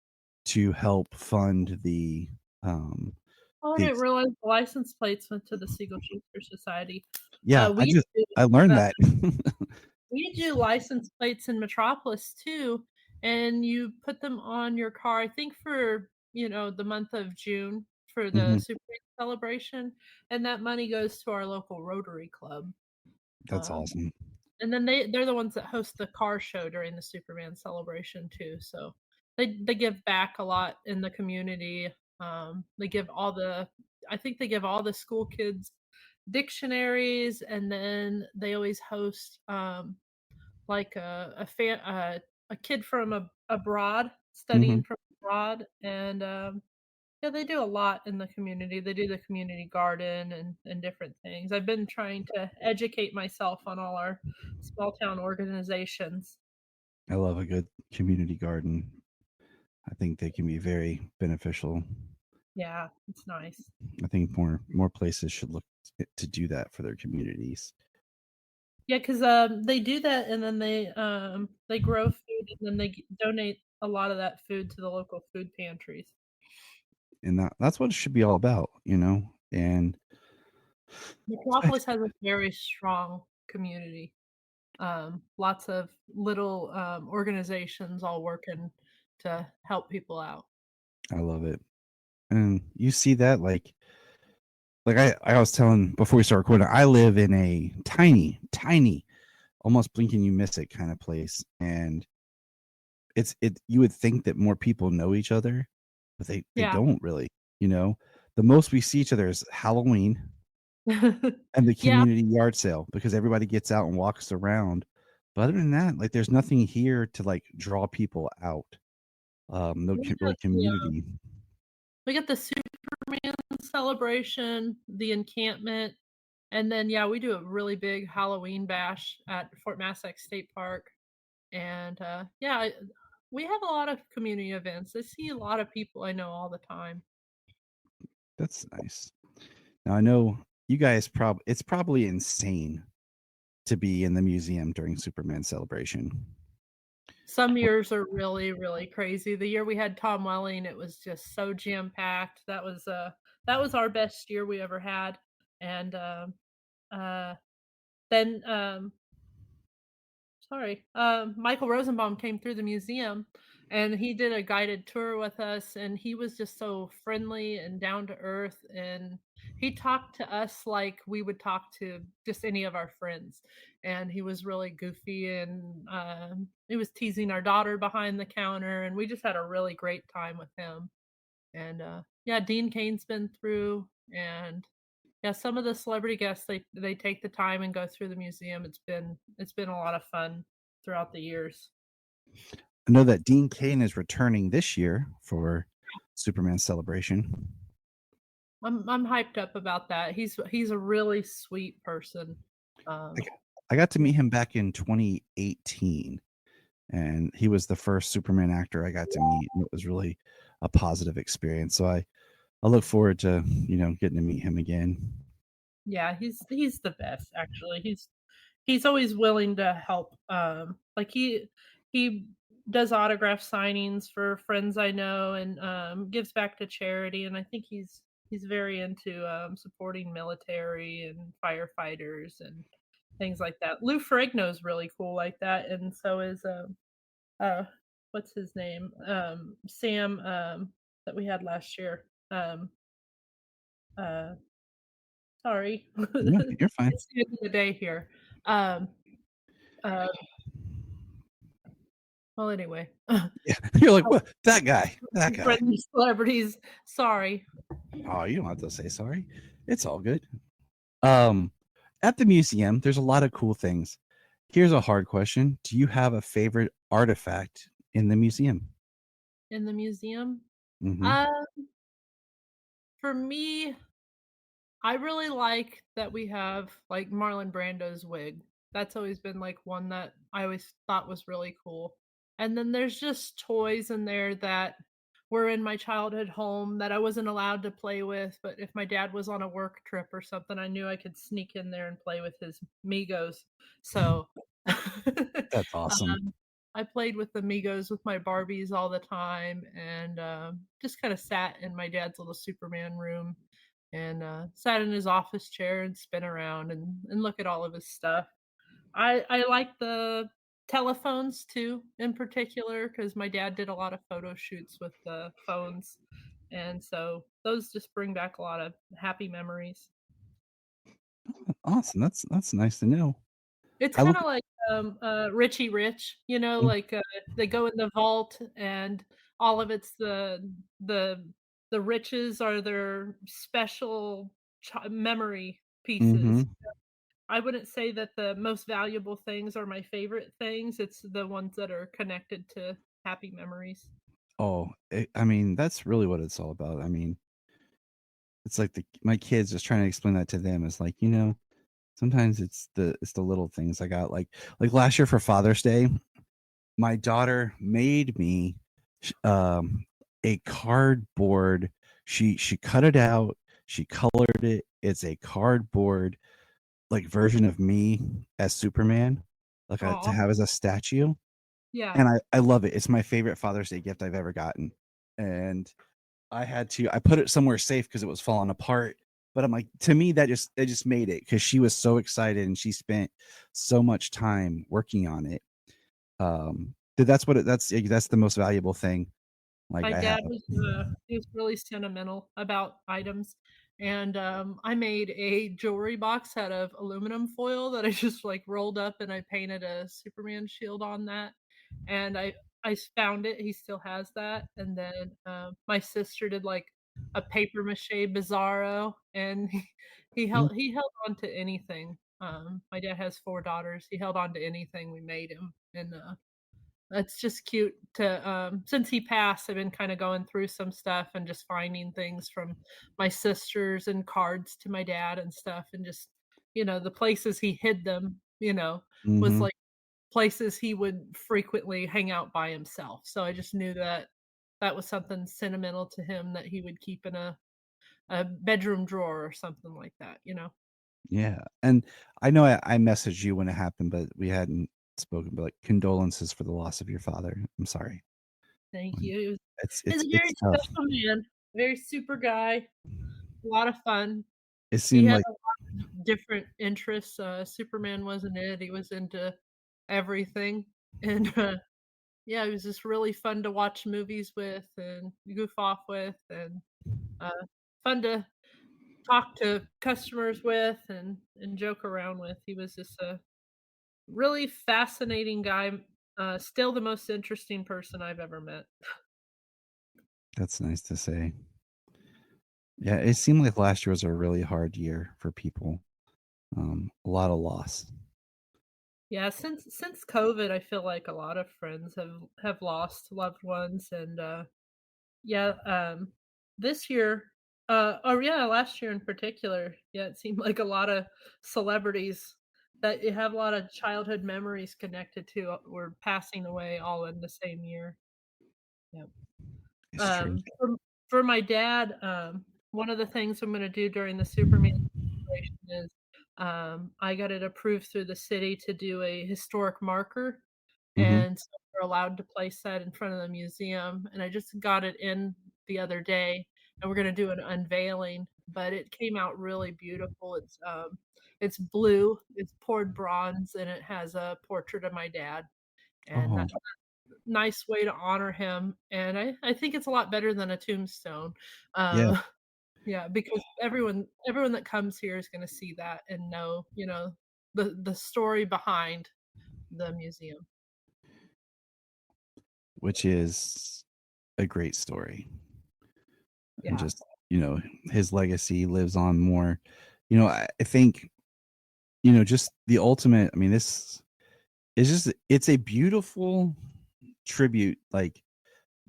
to help fund the. I didn't realize the license plates went to the Siegel Schuster Society. Yeah, I learned that. We do license plates in Metropolis too, and you put them on your car. I think for the month of June for the Superman celebration, and that money goes to our local Rotary Club. That's awesome. And then they're the ones that host the car show during the Superman celebration too. So they give back a lot in the community. They give I think they give all the school kids dictionaries, and then they always host like a kid from abroad studying from abroad, and they do a lot in the community. They do the community garden and different things. I've been trying to educate myself on all our small town organizations. I love a good community garden. I think they can be very beneficial. Yeah, it's nice. I think more places should look to do that for their communities. Yeah, because they do that, and then they grow food, and then they donate a lot of that food to the local food pantries. And that's what it should be all about, and Metropolis has a very strong community. Lots of little organizations all working to help people out. I love it. And you see that like I was telling before we start recording, I live in a tiny, almost blink and you miss it kind of place. And you would think that more people know each other, but they don't really, the most we see each other is Halloween and the community yard sale, because everybody gets out and walks around. But other than that, like, there's nothing here to like draw people out. No We really got the, community. we got the Superman celebration, the encampment, and then yeah, we do a really big Halloween bash at Fort Massac State Park. And yeah, we have a lot of community events. I see a lot of people I know all the time. That's nice. Now I know you guys it's probably insane to be in the museum during Superman celebration. Some years are really, really crazy. The year we had Tom Welling, it was just so jam packed. That was our best year we ever had. And uh, then Michael Rosenbaum came through the museum and he did a guided tour with us, and he was just so friendly and down to earth, and he talked to us like we would talk to just any of our friends. And he was really goofy, and he was teasing our daughter behind the counter, and we just had a really great time with him. And yeah, Dean Kane's been through, and yeah, some of the celebrity guests, they take the time and go through the museum. It's been a lot of fun throughout the years. I know that Dean Cain is returning this year for Superman celebration. I'm hyped up about that. He's a really sweet person. I got to meet him back in 2018, and he was the first Superman actor I got to meet, and it was really a positive experience. So I look forward to getting to meet him again. Yeah, he's the best actually. He's always willing to help. Like he does autograph signings for friends I know, and gives back to charity, and I think he's very into supporting military and firefighters and things like that. Lou Ferrigno's really cool like that, and so is uh what's his name? Sam that we had last year. Uh Sorry. No, you're fine. It's the end of the day here. Um, uh, well, anyway. Yeah, you're like, what? That guy. Friendly celebrities. Sorry. Oh, you don't have to say sorry. It's all good. At the museum, there's a lot of cool things. Here's a hard question. Do you have a favorite artifact in the museum? In the museum? Mhm. For me, I really like that we have like Marlon Brando's wig. That's always been like one that I always thought was really cool. And then there's just toys in there that were in my childhood home that I wasn't allowed to play with, but if my dad was on a work trip or something, I knew I could sneak in there and play with his Migos. So That's awesome. I played with the Migos with my Barbies all the time, and just kind of sat in my dad's little Superman room and sat in his office chair and spin around and look at all of his stuff. I like the telephones too, in particular, because my dad did a lot of photo shoots with the phones, and so those just bring back a lot of happy memories. Awesome. That's nice to know. It's I look kinda like, Richie Rich, Mm, like, they go in the vault and all of it's the the riches are their special memory pieces. mhm. I wouldn't say that the most valuable things are my favorite things, it's the ones that are connected to happy memories. Oh, I mean, that's really what it's all about. I mean, it's like my kids just trying to explain that to them. It's like, sometimes it's the little things I got. Like last year for Father's Day, my daughter made me a cardboard. She cut it out, she colored it. It's a cardboard like version of me as Superman, like to Aw, have as a statue. yeah. And I love it. It's my favorite Father's Day gift I've ever gotten. And I put it somewhere safe because it was falling apart. But I'm like, to me, that just made it because she was so excited and she spent so much time working on it. That's the most valuable thing like My I have. dad was, he was really sentimental about items, and, I made a jewelry box out of aluminum foil that I just, like, rolled up and I painted a Superman shield on that, and found it, he still has that, and then, my sister did, like, a paper mache Bizarro, and he Mm, held on to anything. My dad has 4 daughters. He held on to anything we made him, and, it's just cute to, since he passed, I've been kinda going through some stuff and just finding things from my sisters and cards to my dad and stuff, and just, the places he hid them, was, Hmm. like, places he would frequently hang out by himself, so I just knew that that was something sentimental to him that he would keep in a bedroom drawer or something like that. Yeah, and I know I messaged you when it happened, but we hadn't spoken. But like, condolences for the loss of your father. I'm sorry. Thank Like, you. He was It's he's it's a very it's tough. special man, very super guy, a lot of fun. It He seemed had like a lot of different interests. Superman wasn't it. He was into everything, and, yeah, it was just really fun to watch movies with and goof off with, and, uh, fun to talk to customers with and joke around with. He was just a really fascinating guy, still the most interesting person I've ever met. that's nice to say. Yeah, it seemed like last year was a really hard year for people. A lot of loss. Yeah, since COVID, I feel like a lot of friends have lost loved ones, and, yeah, this year, or yeah, last year in particular, yeah, it seemed like a lot of celebrities that you have a lot of childhood memories connected to were passing away all in the same year. Yep. It's true. For my dad, one of the things I'm gonna do during the Superman celebration is, I got it approved through the city to do a historic marker, Hmm. and so we're allowed to place that in front of the museum, and I just got it in the other day, and we're gonna do an unveiling, but it came out really beautiful. It's blue, it's poured bronze, and it has a portrait of my dad, and Oh, that nice way to honor him, and I think it's a lot better than a tombstone. yeah. Uh, yeah, because everyone that comes here is gonna see that and know, the story behind the museum. Which is a great story, and Yeah. just his legacy lives on more. I think just the ultimate. I mean, this is it's a beautiful tribute. Like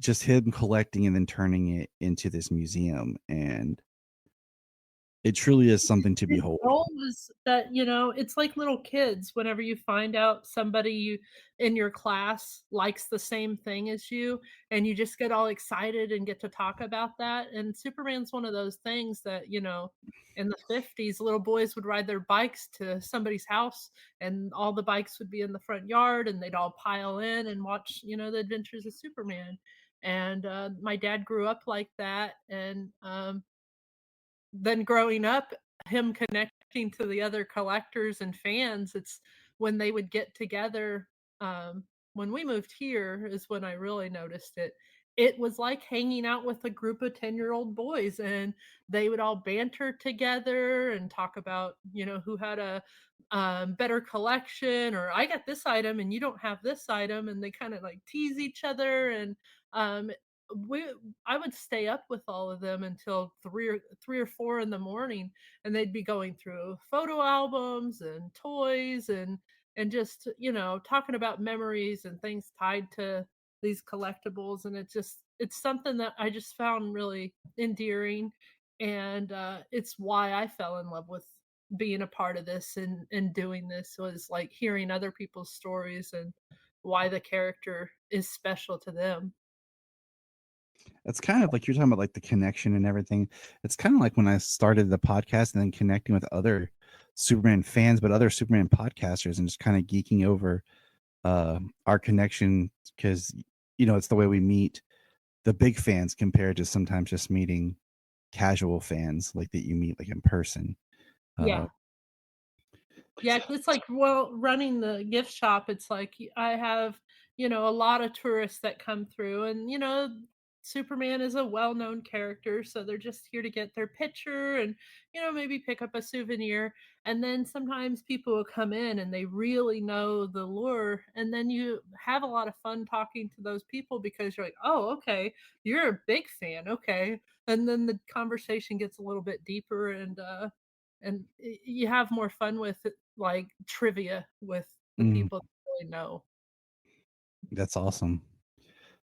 just him collecting and then turning it into this museum, and it truly is something to His behold. goal was that, it's like little kids, whenever you find out somebody you in your class likes the same thing as you, and you just get all excited and get to talk about that, and Superman's one of those things that, in the '50s, little boys would ride their bikes to somebody's house, and all the bikes would be in the front yard, and they'd all pile in and watch, the adventures of Superman, and, my dad grew up like that, and, then growing up, him connecting to the other collectors and fans, it's when they would get together, when we moved here is when I really noticed it. It was like hanging out with a group of 10-year-old boys, and they would all banter together and talk about, who had a, better collection, or "I got this item and you don't have this item," and they kinda, like, tease each other, and, um, we I would stay up with all of them until 3 or 4 in the morning, and they'd be going through photo albums and toys and just, talking about memories and things tied to these collectibles, and it's something that I just found really endearing, and, it's why I fell in love with being a part of this and doing this was, like, hearing other people's stories and why the character is special to them. It's kind of like you're talking about, like the connection and everything. It's kind of like when I started the podcast and then connecting with other Superman fans, but other Superman podcasters, and just kind of geeking over our connection because it's the way we meet the big fans compared to sometimes just meeting casual fans like that you meet like in person. Uh, Yeah. Yeah, 'cause it's like, well, running the gift shop, it's like I have, a lot of tourists that come through and, Superman is a well-known character, so they're just here to get their picture and, maybe pick up a souvenir. And then sometimes people will come in and they really know the lure, and then you have a lot of fun talking to those people because you're like, "Oh, okay, you're a big fan, okay." And then the conversation gets a little bit deeper and, and you have more fun with it, like trivia with the Mm, people that really know. that's awesome.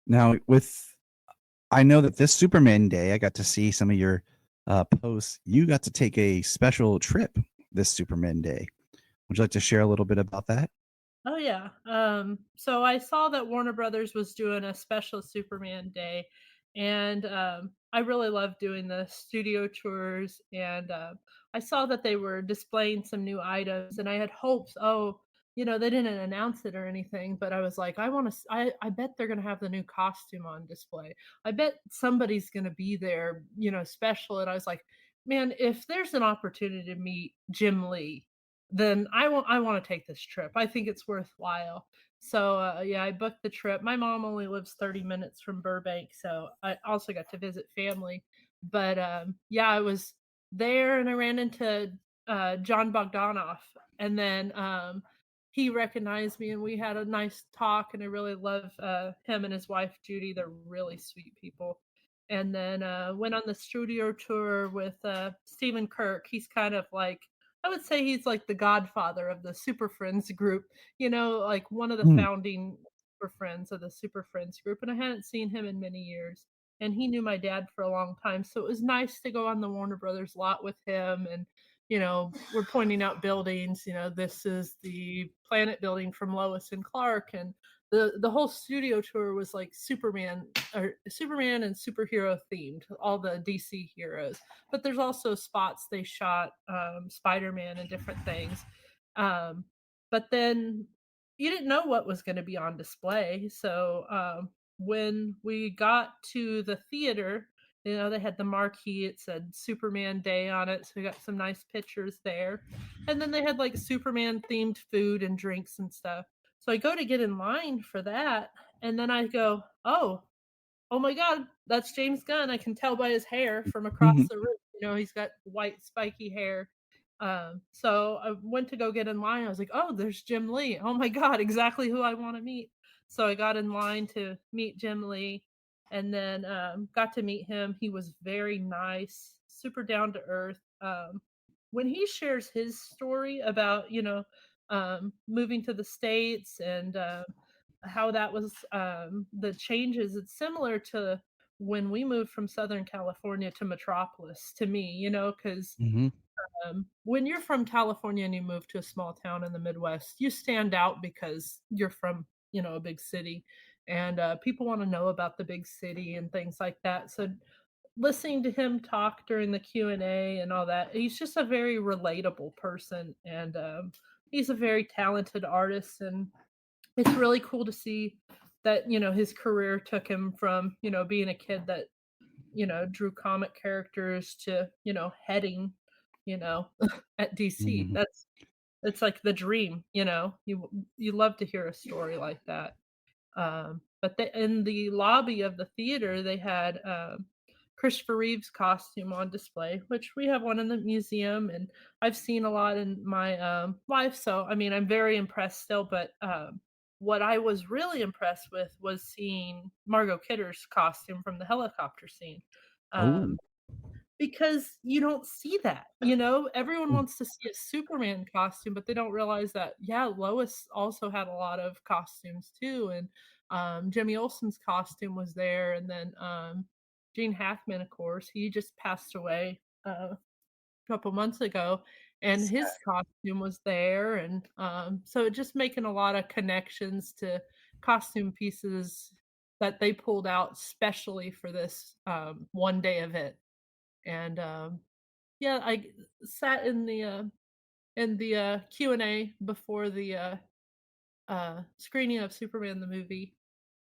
Now, I know that this Superman Day, I got to see some of your posts. You got to take a special trip this Superman Day. Would you like to share a little bit about that? Oh yeah. So I saw that Warner Brothers was doing a special Superman Day, and I really love doing the studio tours. And I saw that they were displaying some new items, and I had hopes. Oh, they didn't announce it or anything, but I was like, I want to. I bet they're gonna have the new costume on display. I bet somebody's gonna be there, special. And I was like, man, if there's an opportunity to meet Jim Lee, then I want to take this trip. I think it's worthwhile. So yeah, I booked the trip. My mom only lives 30 minutes from Burbank, so I also got to visit family. But yeah, I was there and I ran into John Bogdanoff, and then he recognized me and we had a nice talk. And I really love him and his wife Judy. They're really sweet people. And then went on the studio tour with Stephen Kirk. He's kind of like, I would say he's like the godfather of the Super Friends group, like one of the Mm, founding Super Friends of the Super Friends group. And I hadn't seen him in many years. And he knew my dad for a long time. So it was nice to go on the Warner Brothers lot with him. And, we're pointing out buildings. This is the Planet building from Lois and Clark. And the whole studio tour was like Superman and superhero themed, all the DC heroes. But there's also spots they shot Spider-Man and different things. Um, but then you didn't know what was going to be on display. So when we got to the theater, they had the marquee. It said Superman Day on it. So we got some nice pictures there. And then they had like Superman themed food and drinks and stuff. So I go to get in line for that. And then I go, oh my God, that's James Gunn. I can tell by his hair from across mhm, the room. He's got white spiky hair. So I went to go get in line. I was like, oh, there's Jim Lee. Oh my God, exactly who I want to meet. So I got in line to meet Jim Lee, and then got to meet him. He was very nice, super down to earth. When he shares his story about, moving to the States and how that was the changes, it's similar to when we moved from Southern California to Metropolis to me, because mhm, when you're from California and you move to a small town in the Midwest, you stand out because you're from, a big city, and people want to know about the big city and things like that. So listening to him talk during the Q&A and all that, he's just a very relatable person, and he's a very talented artist. And it's really cool to see that his career took him from being a kid that drew comic characters to heading you know at DC. mhm. It's like the dream. You love to hear a story like that. But in the lobby of the theater, they had Christopher Reeve's costume on display, which we have one in the museum, and I've seen a lot in my life. So, I mean, I'm very impressed still. But what I was really impressed with was seeing Margot Kidder's costume from the helicopter scene. Oh, Um, because you don't see that. Everyone mm, wants to see a Superman costume, but they don't realize that, yeah, Lois also had a lot of costumes too. And Jimmy Olsen's costume was there. And then Gene Hackman, of course, he just passed away a couple months ago, and his costume was there. And so just making a lot of connections to costume pieces that they pulled out specially for this one day event. And yeah, I sat in the Q&A before the screening of Superman the movie,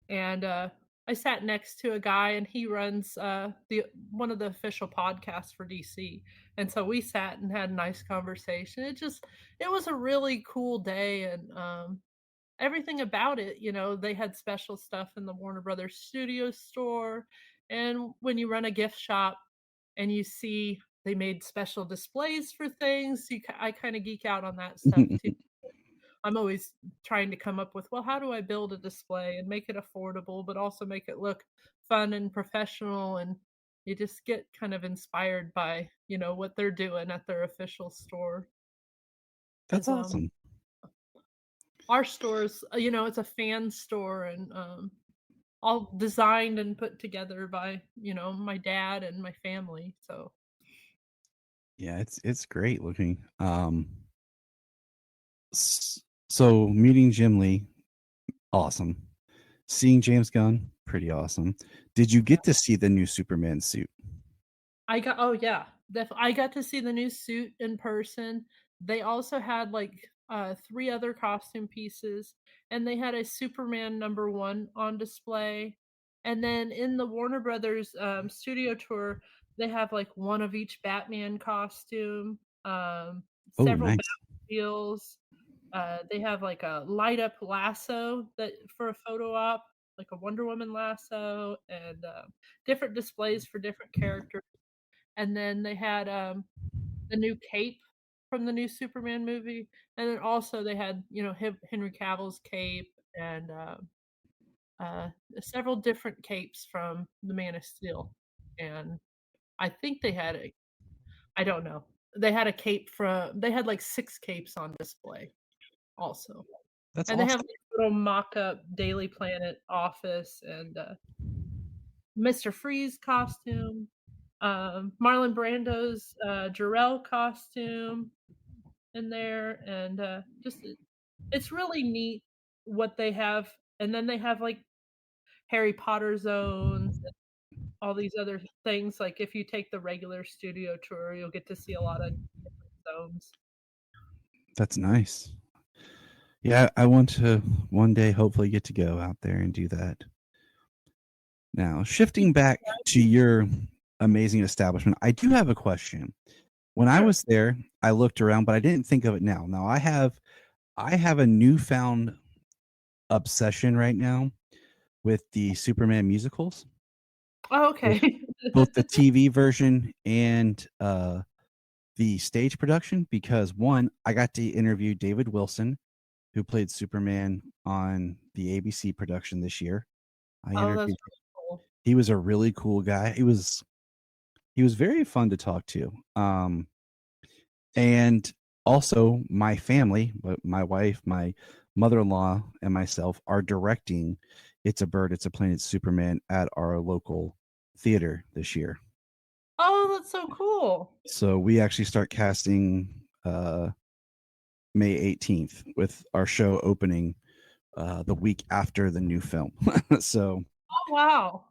and I sat next to a guy, and he runs the one of the official podcasts for DC. And so we sat and had a nice conversation. It was a really cool day. And everything about it, they had special stuff in the Warner Brothers studio store. And when you run a gift shop and you see they made special displays for things, I kind of geek out on that stuff too. I'm always trying to come up with, well, how do I build a display and make it affordable, but also make it look fun and professional? And you just get kind of inspired by, what they're doing at their official store. That's 'Cause, awesome. our store's, it's a fan store and, all designed and put together by, my dad and my family, so Yeah, it's great looking. So meeting Jim Lee, awesome. Seeing James Gunn, pretty awesome. Did you get to see the new Superman suit? Oh yeah, I got to see the new suit in person. They also had like 3 other costume pieces, and they had a Superman #1 on display. And then in the Warner Brothers studio tour, they have like one of each Batman costume, Oh, several nice. Batmobiles. They have like a light up lasso that for a photo op, like a Wonder Woman lasso, and different displays for different characters. And then they had, the new cape from the new Superman movie, and then also they had, Henry Cavill's cape and, uh, several different capes from The Man of Steel, and I think they had a I don't know. They had, like, 6 capes on display also, That's and they have, awesome. like, little mock-up Daily Planet office and, Mr. Freeze costume, Marlon Brando's, Jor-El costume in there, and, it's really neat what they have, and then they have, like, Harry Potter zones and all these other things, like, if you take the regular studio tour, you'll get to see a lot of different zones. That's nice. Yeah, I want to one day hopefully get to go out there and do that. Now, shifting back to your amazing establishment, I do have a question. When I Sure. was there, I looked around, but I didn't think of it now. Now I have a newfound obsession right now with the Superman musicals, Oh, both, okay. both the TV version and the stage production, because one, I got to interview David Wilson, who played Superman on the ABC production this year. I Oh, that's interviewed. really cool. He was a really cool guy. He was very fun to talk to. And also my family, my wife, my mother-in-law, and myself are directing It's a Bird, It's a Plane, It's Superman at our local theater this year. Oh, that's so cool. So we actually start casting May 18th with our show opening the week after the new film. so Oh, wow.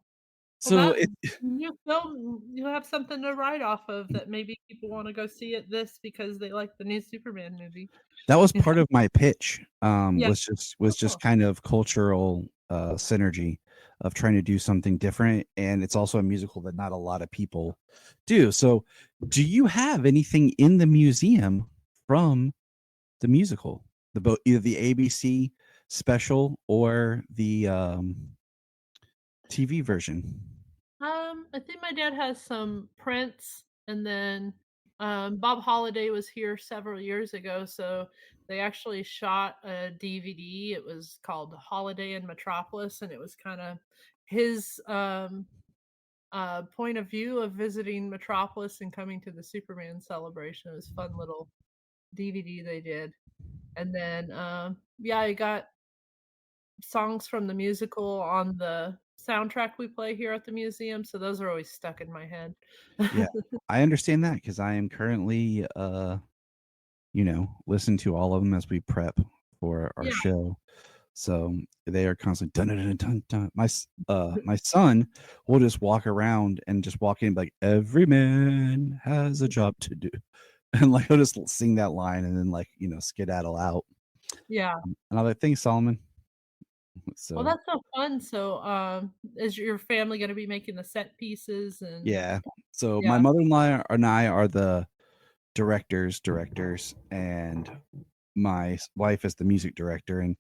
Well, so it new film, you have something to write off of that maybe people wanna go see it this because they like the new Superman movie. that was part of my pitch. Yeah. Was just Oh, kind of cultural synergy of trying to do something different, and it's also a musical that not a lot of people do. So do you have anything in the museum from the musical, either the ABC special or the TV version? I think my dad has some prints, and then, Bob Holliday was here several years ago, so they actually shot a DVD. It was called Holiday in Metropolis, and it was kinda his, point of view of visiting Metropolis and coming to the Superman celebration. It was a fun little DVD they did. And then, yeah, I got songs from the musical on the soundtrack we play here at the museum, so those are always stuck in my head. Yeah, I understand that because I am currently listen to all of them as we prep for our Yeah, show. So they are constantly dun dun dun dun dun. My son will just walk around and just walk in like every man has a job to do, and like he'll just sing that line and then like skedaddle out. yeah. And I'm like, thanks, Solomon. Well, So that's so fun. So, is your family gonna be making the set pieces and yeah, so my yeah, mother-in-law and I are the directors, and my wife is the music director, and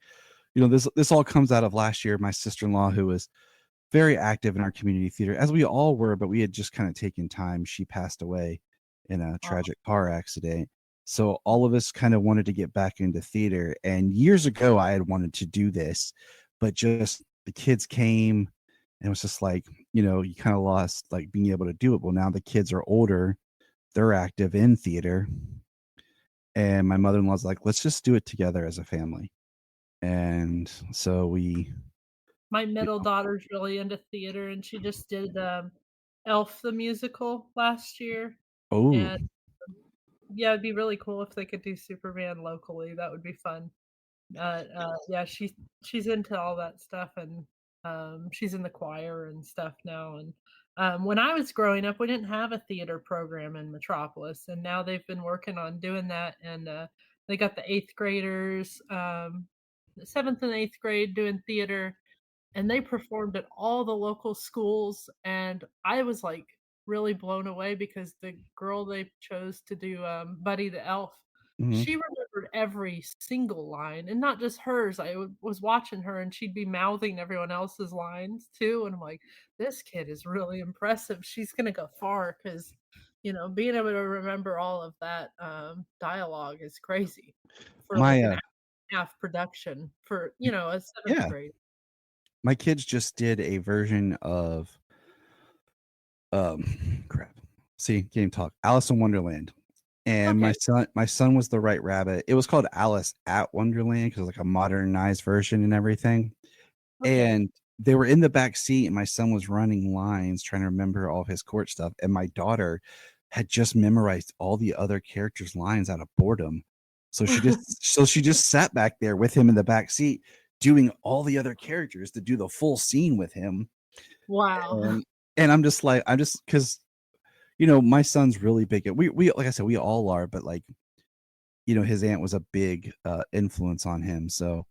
this all comes out of last year. My sister-in-law, who was very active in our community theater, as we all were, but we had just kind of taken time. She passed away in a oh, tragic car accident. So all of us kind of wanted to get back into theater. And years ago, I had wanted to do this, but just the kids came And it was just like, you kind of lost like being able to do it. Well, now the kids are older, they're active in theater, and my mother-in-law's like, let's just do it together as a family. And so we, My middle daughter's really into theater, and she just did Elf the musical last year. oh, And yeah, it'd be really cool if they could do Superman locally. That would be fun. Yeah, she's into all that stuff, and she's in the choir and stuff now. And when I was growing up, we didn't have a theater program in Metropolis, and now they've been working on doing that. And they got the eighth graders, the seventh and eighth grade doing theater, and they performed at all the local schools. And I was like really blown away because the girl they chose to do Buddy the Elf, mhm. she remembered every single line, and not just hers. Was watching her, and she'd be mouthing everyone else's lines too. And I'm like, this kid is really impressive. She's gonna go far, because being able to remember all of that dialogue is crazy for like My an hour and a half production for a seventh yeah, grade. my kids just did a version of crap. See, game talk. Alice in Wonderland. And Okay. my son was the right rabbit. It was called Alice at Wonderland because it was like a modernized version and everything. Okay. And they were in the back seat, and my son was running lines trying to remember all of his court stuff. And my daughter had just memorized all the other characters' lines out of boredom. So she just sat back there with him in the back seat doing all the other characters to do the full scene with him. Wow. And I'm just because my son's really big at we like I said, we all are, but like, his aunt was a big influence on him. So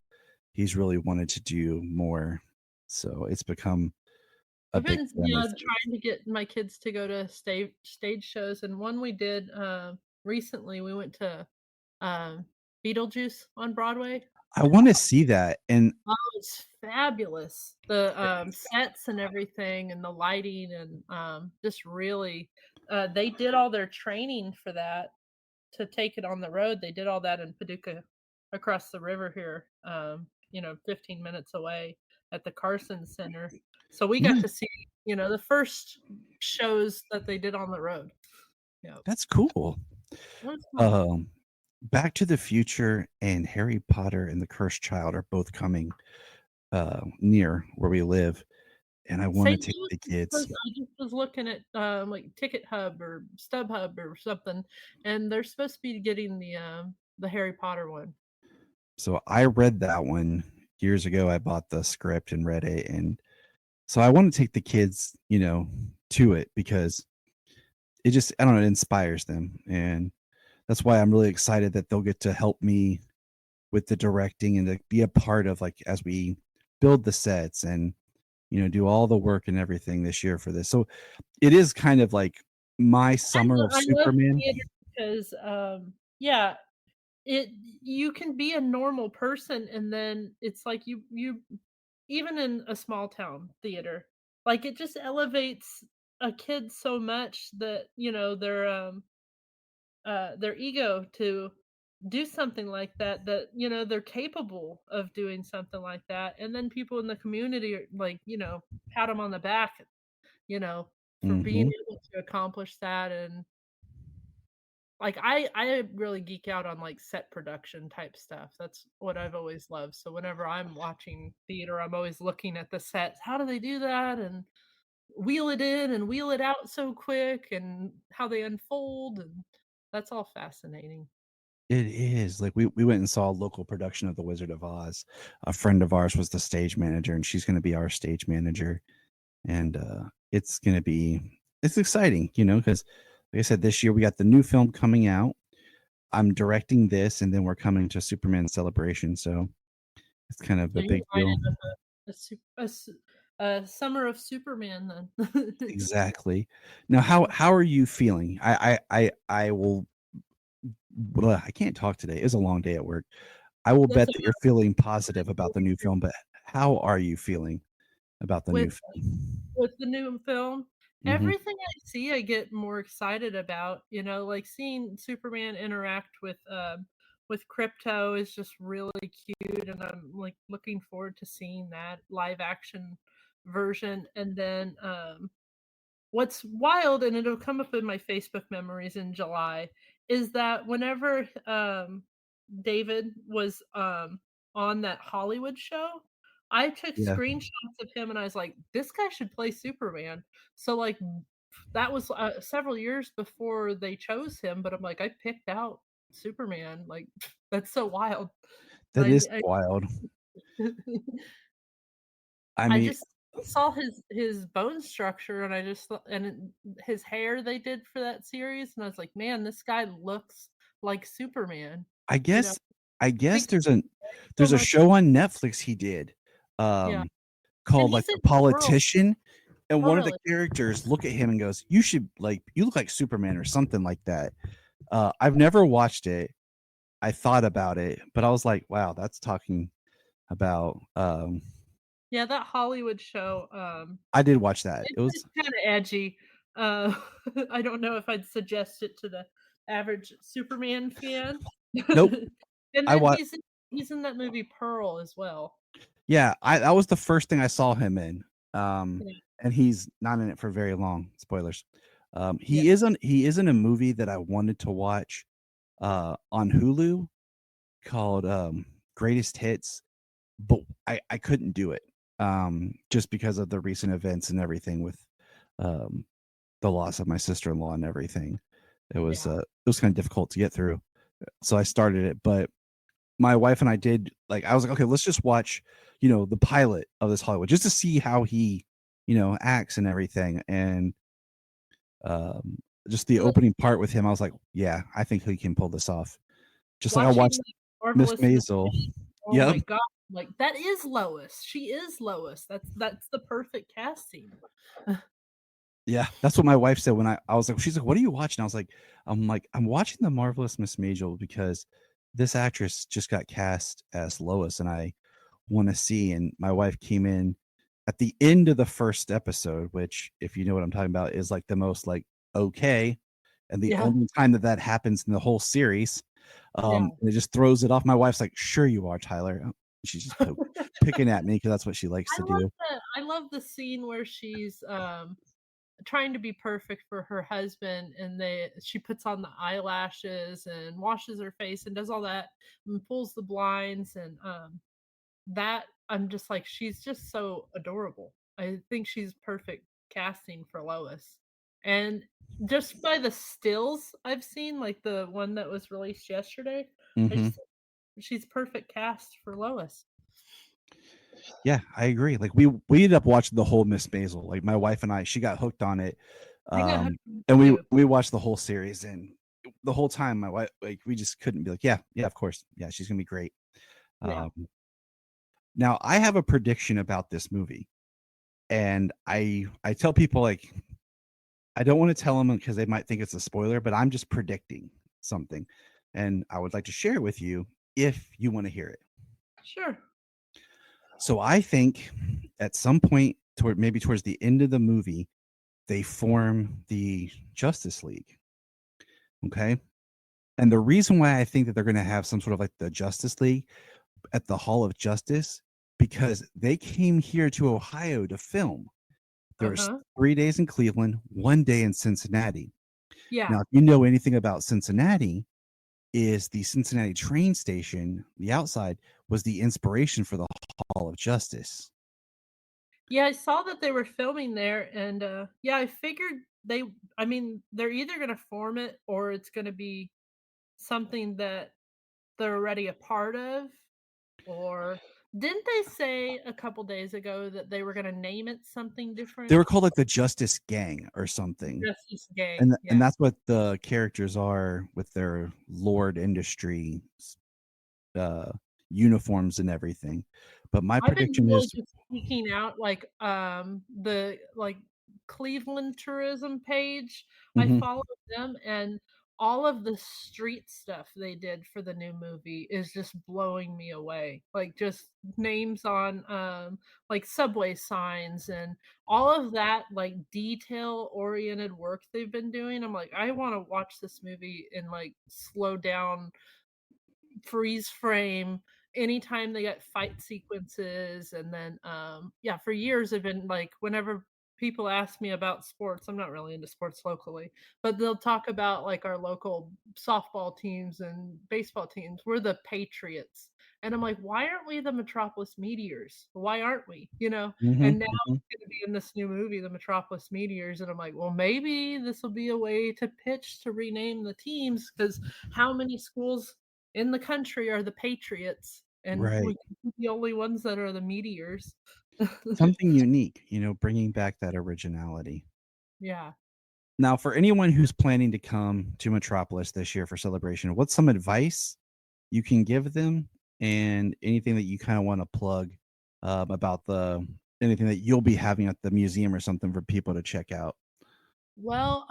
he's really wanted to do more. So it's become a I've big been, family thing. trying to get my kids to go to stage shows, and one we did recently, we went to Beetlejuice on Broadway. I want to see that. And Oh, it's fabulous. The sets and everything, and the lighting, and just really, they did all their training for that to take it on the road. They did all that in Paducah, across the river here, 15 minutes away at the Carson Center. So we got yeah, to see, the first shows that they did on the road. Yeah, that's cool. it was fun. Back to the Future and Harry Potter and the Cursed Child are both coming near where we live, and I want to St. take Louis the is kids. I just was looking at like Ticket Hub or StubHub or something, and they're supposed to be getting the Harry Potter one. So I read that one years ago. I bought the script and read it, and so I want to take the kids, to it because it just, I don't know, it inspires them. And that's why I'm really excited that they'll get to help me with the directing and to be a part of, like, as we build the sets and, do all the work and everything this year for this. So it is kind of like my summer of I love Superman. theater because yeah, it you can be a normal person, and then it's like you even in a small town theater, like, it just elevates a kid so much that, their ego to do something like that, they're capable of doing something like that. And then people in the community are like, pat them on the back, you know, for being Hmm. able to accomplish that. And like I really geek out on like set production type stuff. That's what I've always loved. So whenever I'm watching theater, I'm always looking at the sets. How do they do that? And wheel it in and wheel it out so quick, and how they unfold, and that's all fascinating. It is like we went and saw a local production of The Wizard of Oz. A friend of ours was the stage manager, and she's going to be our stage manager. And it's exciting, because like I said, this year we got the new film coming out. I'm directing this, and then we're coming to Superman Celebration, so it's kind of So a you're big deal. lining up a summer of Superman then. Exactly. Now, how are you feeling? I will. Well, I can't talk today. It was a long day at work. I will That's bet that you're feeling positive about the new film, but how are you feeling about the new with film? the new film. Hmm. Everything I see, I get more excited about. Like seeing Superman interact with Crypto is just really cute, and I'm like looking forward to seeing that live action version, and then what's wild, and it'll come up in my Facebook memories in July, is that whenever David was on that Hollywood show, I took Yeah, screenshots of him and I was like, this guy should play Superman. So like that was several years before they chose him, but I'm like, I picked out Superman. Like that's so wild. that is I wild. I I mean, just saw his bone structure, and I just thought, his hair they did for that series, and I was like, man, this guy looks like Superman. I You know, guess I guess think so there's a much. show on Netflix he did, Yeah, um, and called, like, he's in The Pearl. Politician, and Oh, one of the really? characters look at him and goes, "You should like you look like Superman," or something like that. I've never watched it. I thought about it, but I was like, "Wow, that's talking about." Yeah, that Hollywood show. I did watch that. It It's was kind of edgy. Uh, I don't know if I'd suggest it to the average Superman fan. nope. And I then wa he's in that movie Pearl as well. Yeah, I that was the first thing I saw him in. Um, Yeah, and he's not in it for very long. Spoilers. yeah, He is in a movie that I wanted to watch on Hulu called Greatest Hits, but I couldn't do it. Just because of the recent events and everything with um the loss of my sister-in-law and everything. yeah. It was kind of difficult to get through. So I started it, but my wife and I did like I was like, okay, let's just watch, the pilot of this Hollywood just to see how he, acts and everything. And um just the Well, opening part with him, I was like, yeah, I think he can pull this off. Just like I watching watched the Miss Marvelous Miss Maisel. Maisel, oh Yep. my god, like, that is Lois. She is Lois. That's the perfect casting. Yeah. That's what my wife said when I was like, she's like, what are you watching? I'm watching the Marvelous Miss Maisel because this actress just got cast as Lois and I want to see. And my wife came in at the end of the first episode, which, if you know what I'm talking about, is like the most like okay, and the Yeah, only time that that happens in the whole series. yeah. And it just throws it off. My wife's like, "Sure you are, Tyler." She's just picking at me because that's what she likes to do. I love the scene where she's, trying to be perfect for her husband, and she puts on the eyelashes and washes her face and does all that and pulls the blinds, and that I'm just like, she's just so adorable. I think she's perfect casting for Lois. And just by the stills I've seen, like the one that was released yesterday, I Hmm. just she's perfect cast for Lois. Yeah, I agree. Like we ended up watching the whole Miss Maisel. Like my wife and I, she got hooked on it, I got hooked on and it too. we watched the whole series. And the whole time, my wife, like, we just couldn't be like, yeah, yeah, of course, yeah, she's gonna be great. Yeah. Um, Now I have a prediction about this movie, and I tell people like I don't want to tell them because they might think it's a spoiler, but I'm just predicting something, and I would like to share it with you if you want to hear it. Sure. So I think at some point maybe towards the end of the movie, they form the Justice League. Okay. And the reason why I think that they're going to have some sort of like the Justice League at the Hall of Justice, because they came here to Ohio to film. There's Uh-huh. 3 days in Cleveland, 1 day in Cincinnati. Yeah. Now, if you know anything about Cincinnati, is the Cincinnati train station, the outside, was the inspiration for the Hall of Justice. Yeah, I saw that they were filming there, and yeah, I figured I mean, they're either gonna form it or it's gonna be something that they're already a part of, or didn't they say a couple days ago that they were gonna name it something They different? were called like the Justice Gang or something. Justice Gang, And yeah. that's what the characters are with their Lord Industry uh uniforms and everything. But my I've been prediction really is just seeking out, like, the, like, Cleveland tourism page. I mhm, follow them, and all of the street stuff they did for the new movie is just blowing me away. Like, just names on, like, subway signs and all of that, like, detail-oriented work they've been doing. I'm like, "I wanna watch this movie in, like, slow down freeze frame anytime they get fight sequences, and then yeah, for years I've been like, whenever people ask me about sports, I'm not really into sports locally, but they'll talk about like our local softball teams and baseball teams. We're the Patriots. And I'm like, why aren't we the Metropolis Meteors? Why aren't we? And now Hmm. it's gonna be in this new movie, the Metropolis Meteors, and I'm like, well, maybe this will be a way to pitch to rename the teams, because how many schools in the country are the Patriots, and we Right. can be the only ones that are the Meteors. Something unique, bringing back that originality. Yeah. Now, for anyone who's planning to come to Metropolis this year for celebration, what's some advice you can give them, and anything that you kind of want to plug about anything that you'll be having at the museum or something for people to check out? Well,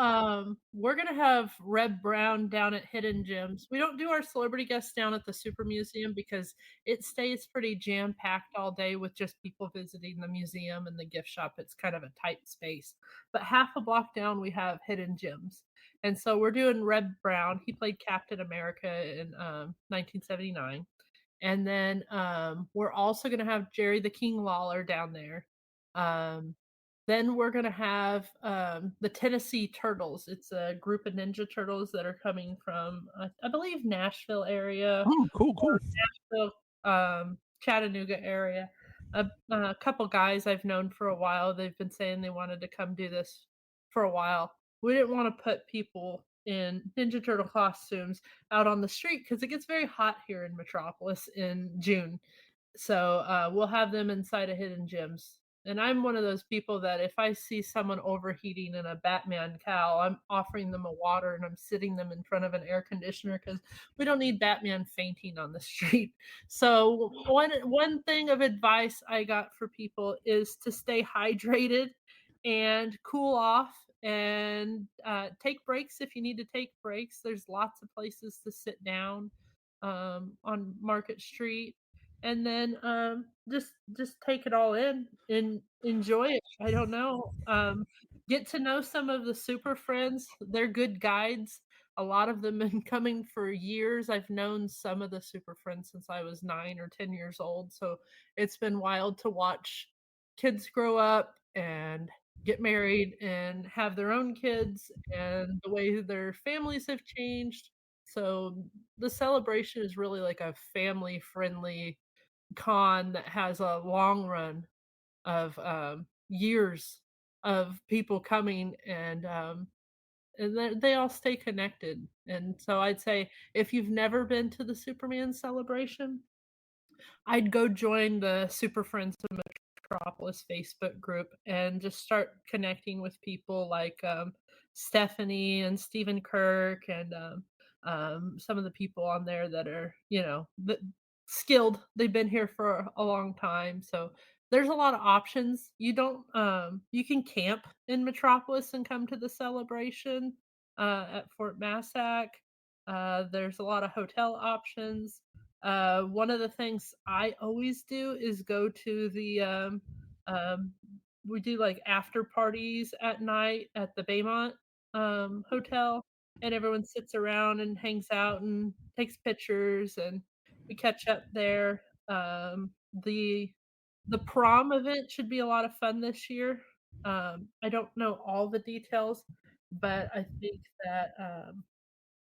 we're gonna have Red Brown down at Hidden Gems. We don't do our celebrity guests down at the Super Museum because it stays pretty jam-packed all day with just people visiting the museum and the gift shop. It's kind of a tight space. But half a block down, we have Hidden Gems. And so we're doing Red Brown. He played Captain America in 1979. And then we're also gonna have Jerry the King Lawler down there. Um, then we're gonna have the Tennessee Turtles. It's a group of Ninja Turtles that are coming from, I believe, Nashville area Oh, cool, cool. or Nashville, Chattanooga area. A couple guys I've known for a while. They've been saying they wanted to come do this for a while. We didn't want to put people in Ninja Turtle costumes out on the street because it gets very hot here in Metropolis in June. So we'll have them inside of Hidden Gems. And I'm one of those people that if I see someone overheating in a Batman cowl, I'm offering them a water and I'm sitting them in front of an air conditioner because we don't need Batman fainting on the street. So one thing of advice I got for people is to stay hydrated and cool off, and take breaks if you need to take breaks. There's lots of places to sit down on Market Street, and then just take it all in and enjoy it. I don't know. Get to know some of the super friends. They're good guides. A lot of them been coming for years. I've known some of the super friends since I was 9 or 10 years old, so it's been wild to watch kids grow up and get married and have their own kids, and the way their families have changed. So the celebration is really like a family friendly con that has a long run of years of people coming, and they all stay connected. And so I'd say if you've never been to the Superman celebration, I'd go join the Super Friends of Metropolis Facebook group and just start connecting with people like Stephanie and Stephen Kirk, and some of the people on there that are, skilled. They've been here for a long time. So there's a lot of options. You can camp in Metropolis and come to the celebration at Fort Massac. There's a lot of hotel options. One of the things I always do is go to the um, we do like after parties at night at the Baymont hotel, and everyone sits around and hangs out and takes pictures, and we catch up there. The prom event should be a lot of fun this year. I don't know all the details, but I think that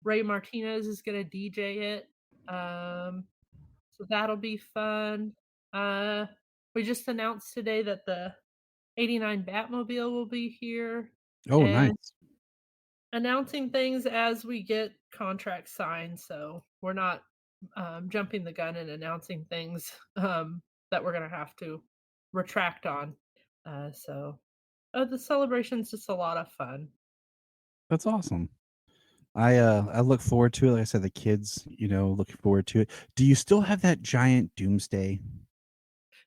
Ray Martinez is going to DJ it. So that'll be fun. Uh, we just announced today that the '89 Batmobile will be here, Oh, and nice. announcing things as we get contracts signed. So we're not jumping the gun and announcing things that we're going to have to retract on. The celebration's just a lot of fun. That's awesome. I look forward to it. Like I said, the kids, looking forward to it. Do you still have that giant doomsday?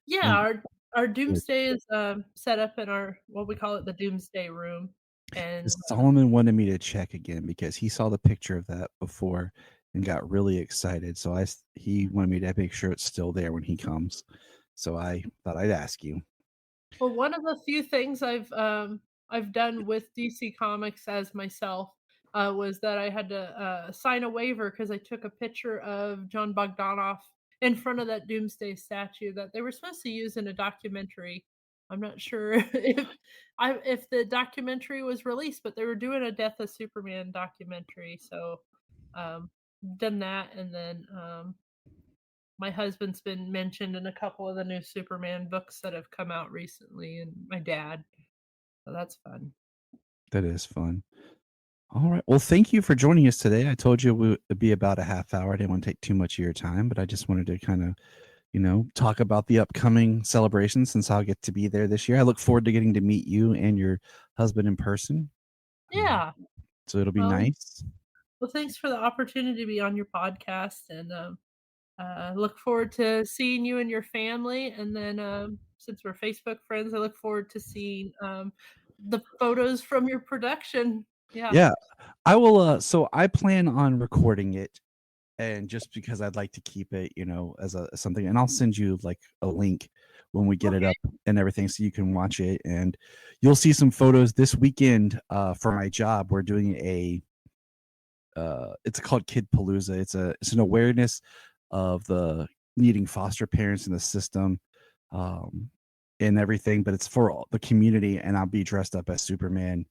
Yeah, Like, our doomsday is set up in our, what we call it, the doomsday room, and 'cause Solomon wanted me to check again because he saw the picture of that before and got really excited. So he wanted me to make sure it's still there when he comes. So I thought I'd ask you. well, one of the few things I've done with DC Comics as myself was that I had to sign a waiver because I took a picture of John Bogdanoff in front of that Doomsday statue that they were supposed to use in a documentary. I'm not sure if the documentary was released, but they were doing a Death of Superman documentary. So um done that, and then my husband's been mentioned in a couple of the new Superman books that have come out recently, and my dad. So that's fun. That is fun. All right. Well, thank you for joining us today. I told you it would be about a half hour. I didn't want to take too much of your time, but I just wanted to kind of, talk about the upcoming celebration since I'll get to be there this year. I look forward to getting to meet you and your husband in person. Yeah. So it'll be Well, nice. well, thanks for the opportunity to be on your podcast, and look forward to seeing you and your family. And then since we're Facebook friends, I look forward to seeing the photos from your production. Yeah. Yeah. I will. So I plan on recording it, and just because I'd like to keep it, as something, and I'll send you like a link when we get it Okay. up and everything, so you can watch it, and you'll see some photos this weekend. For my job, we're doing it's called Kid Palooza. It's an awareness of the needing foster parents in the system, and everything, but it's for all the community, and I'll be dressed up as Superman.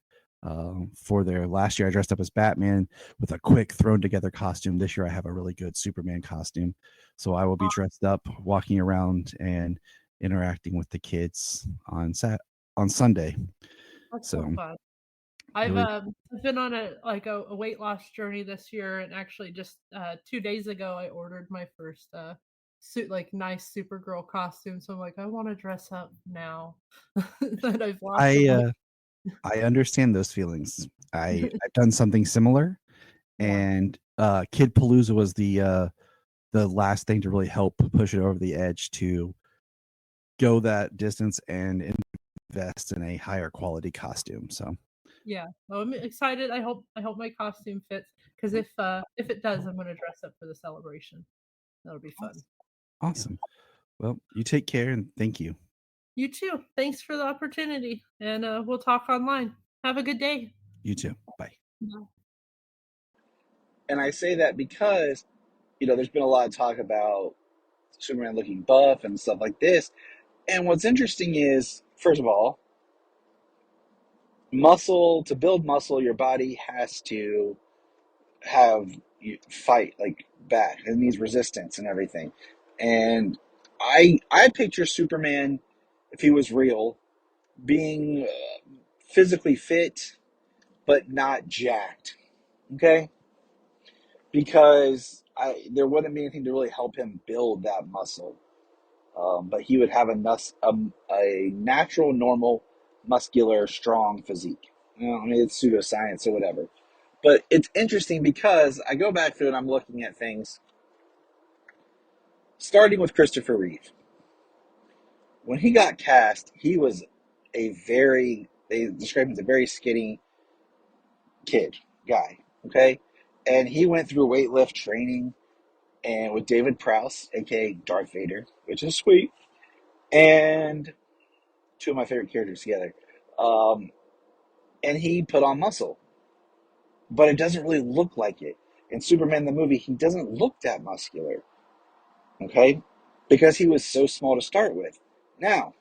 For their last year, I dressed up as Batman with a quick thrown together costume. This year, I have a really good Superman costume, so I will be dressed up, walking around and interacting with the kids on Sunday. That's so fun. I've Really, been on a weight loss journey this year, and actually just 2 days ago I ordered my first nice Supergirl costume. So I'm like, I want to dress up now that I've lost the weight. I understand those feelings. I've done something similar, Yeah. and Kid Palooza was the last thing to really help push it over the edge to go that distance and invest in a higher quality costume. So Yeah. Well, I'm excited. I hope my costume fits, because if it does, I'm going to dress up for the celebration. That'll be fun. awesome. Well, you take care, and thank you. You too. Thanks for the opportunity, and we'll talk online. Have a good day. You too. Bye. Bye. And I say that because, there's been a lot of talk about Superman looking buff and stuff like this. And what's interesting is, first of all, to build muscle, your body has to have you fight like back. It needs resistance and everything. And I picture Superman, if he was real, being physically fit but not jacked. Okay, because there wouldn't be anything to really help him build that muscle. But he would have a natural, normal, muscular, strong physique. I mean, it's pseudoscience or whatever. But it's interesting because I go back through and I'm looking at things, starting with Christopher Reeve. When he got cast, he was they described him as a very skinny guy, okay? And he went through weightlift training and with David Prowse, aka Darth Vader, which is sweet, and two of my favorite characters together. And he put on muscle, but it doesn't really look like it. In Superman the movie, he doesn't look that muscular, okay? Because he was so small to start with. Now,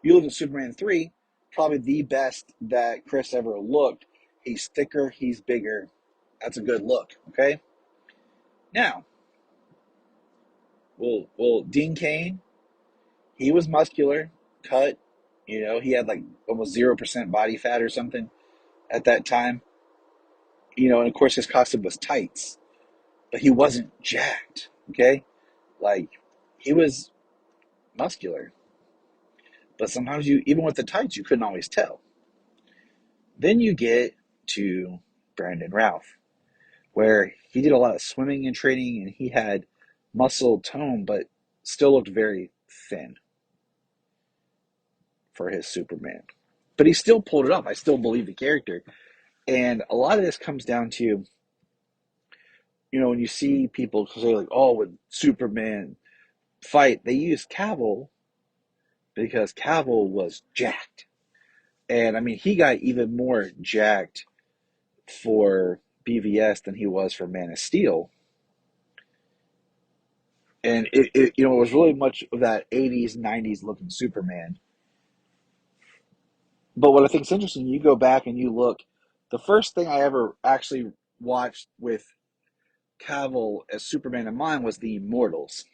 you look at Superman 3, probably the best that Chris ever looked. He's thicker, he's bigger. That's a good look, okay? Now, Dean Cain, he was muscular, cut. He had like almost 0% body fat or something at that time. And of course his costume was tights, but he wasn't jacked. Okay, like he was muscular, but sometimes even with the tights, you couldn't always tell. Then you get to Brandon Routh, where he did a lot of swimming and training, and he had muscle tone, but still looked very thin for his Superman. But he still pulled it off. I still believe the character. And a lot of this comes down to, when you see people say like, oh, when Superman fight, they use Cavill because Cavill was jacked. And I mean, he got even more jacked for BVS than he was for Man of Steel. And it was really much of that 80s, 90s looking Superman. But what I think is interesting, you go back and you look, the first thing I ever actually watched with Cavill as Superman in mind was The Immortals.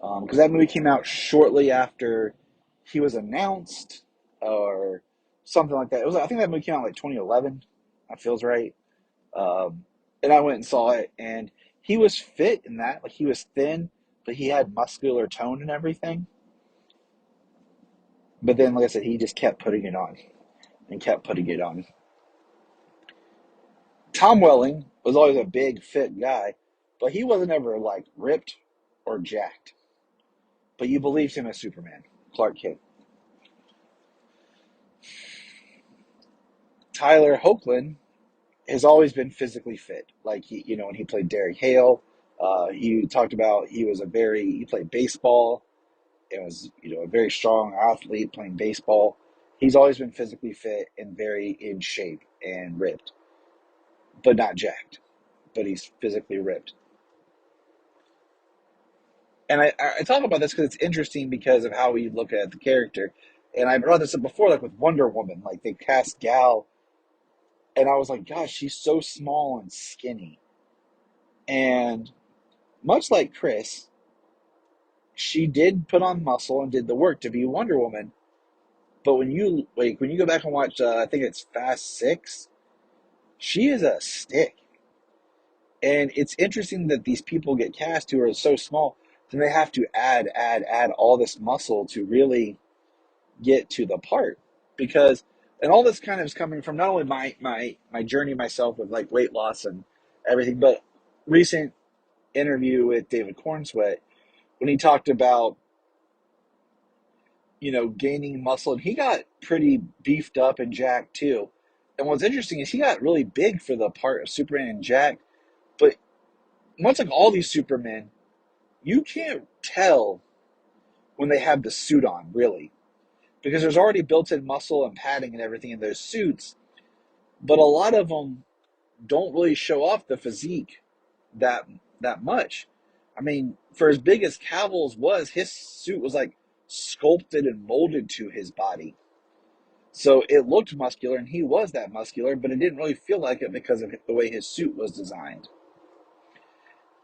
Because that movie came out shortly after he was announced, or something like that. I think that movie came out like 2011. That feels right. And I went and saw it, and he was fit in that. Like, he was thin, but he had muscular tone and everything. But then, like I said, he just kept putting it on and kept putting it on. Tom Welling was always a big, fit guy, but he wasn't ever like ripped or jacked. But you believed him as Superman, Clark Kent. Tyler Hoechlin has always been physically fit. Like, when he played Derek Hale, he talked about he played baseball and was, a very strong athlete playing baseball. He's always been physically fit and very in shape and ripped, but not jacked. But he's physically ripped. And I talk about this because it's interesting because of how we look at the character. And I brought this up before, like with Wonder Woman, like they cast Gal, and I was like, gosh, she's so small and skinny. And much like Chris, she did put on muscle and did the work to be Wonder Woman. But when you go back and watch, I think it's Fast 6, she is a stick. And it's interesting that these people get cast who are so small, then they have to add all this muscle to really get to the part. And all this kind of is coming from not only my journey myself with like weight loss and everything, but recent interview with David Cornsweet when he talked about, gaining muscle, and he got pretty beefed up and jacked too. And what's interesting is he got really big for the part of Superman and Jack, but much like all these Supermen, you can't tell when they have the suit on, really, because there's already built-in muscle and padding and everything in those suits, but a lot of them don't really show off the physique that much. I mean, for as big as Cavill's was, his suit was like sculpted and molded to his body. So it looked muscular, and he was that muscular, but it didn't really feel like it because of the way his suit was designed.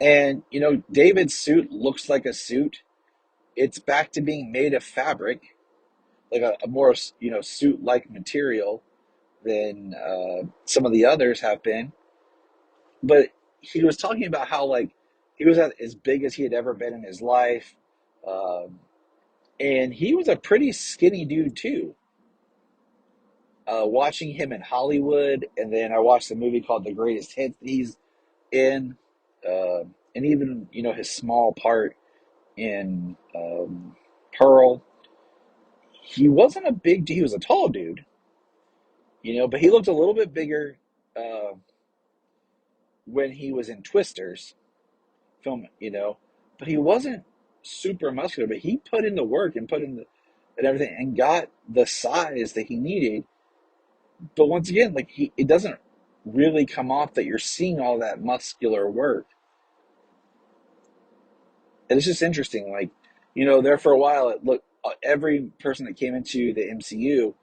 And, David's suit looks like a suit. It's back to being made of fabric, like a more, suit-like material than some of the others have been. But he was talking about how, like, he was as big as he had ever been in his life. And he was a pretty skinny dude, too. Watching him in Hollywood, and then I watched the movie called The Greatest Hits that he's in, and even, his small part in Pearl. He wasn't a big dude. He was a tall dude, but he looked a little bit bigger when he was in Twisters film, but he wasn't super muscular, but he put in the work and and everything and got the size that he needed. But once again, like it doesn't really come off that you're seeing all that muscular work. And it's just interesting, like, there for a while, every person that came into the MCU,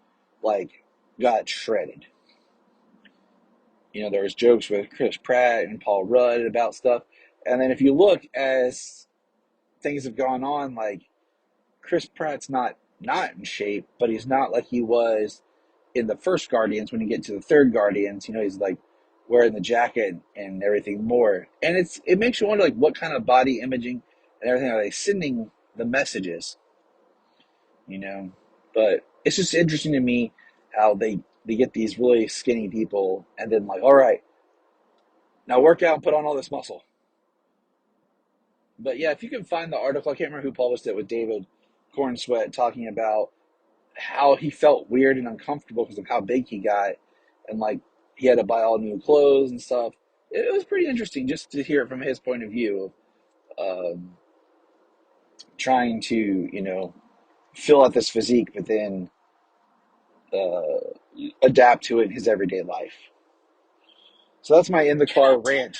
like, got shredded. There was jokes with Chris Pratt and Paul Rudd about stuff. And then if you look as things have gone on, like, Chris Pratt's not in shape, but he's not like he was in the first Guardians. When you get to the third Guardians, he's like wearing the jacket and everything more. And it makes you wonder, like, what kind of body imaging and everything are they sending the messages, But it's just interesting to me how they get these really skinny people and then, like, all right, now work out and put on all this muscle. But yeah, if you can find the article, I can't remember who published it, with David Cornsweet talking about how he felt weird and uncomfortable because of how big he got, and like he had to buy all new clothes and stuff. It was pretty interesting just to hear it from his point of view of trying to, fill out this physique, but then adapt to it in his everyday life. So that's my in the car rant.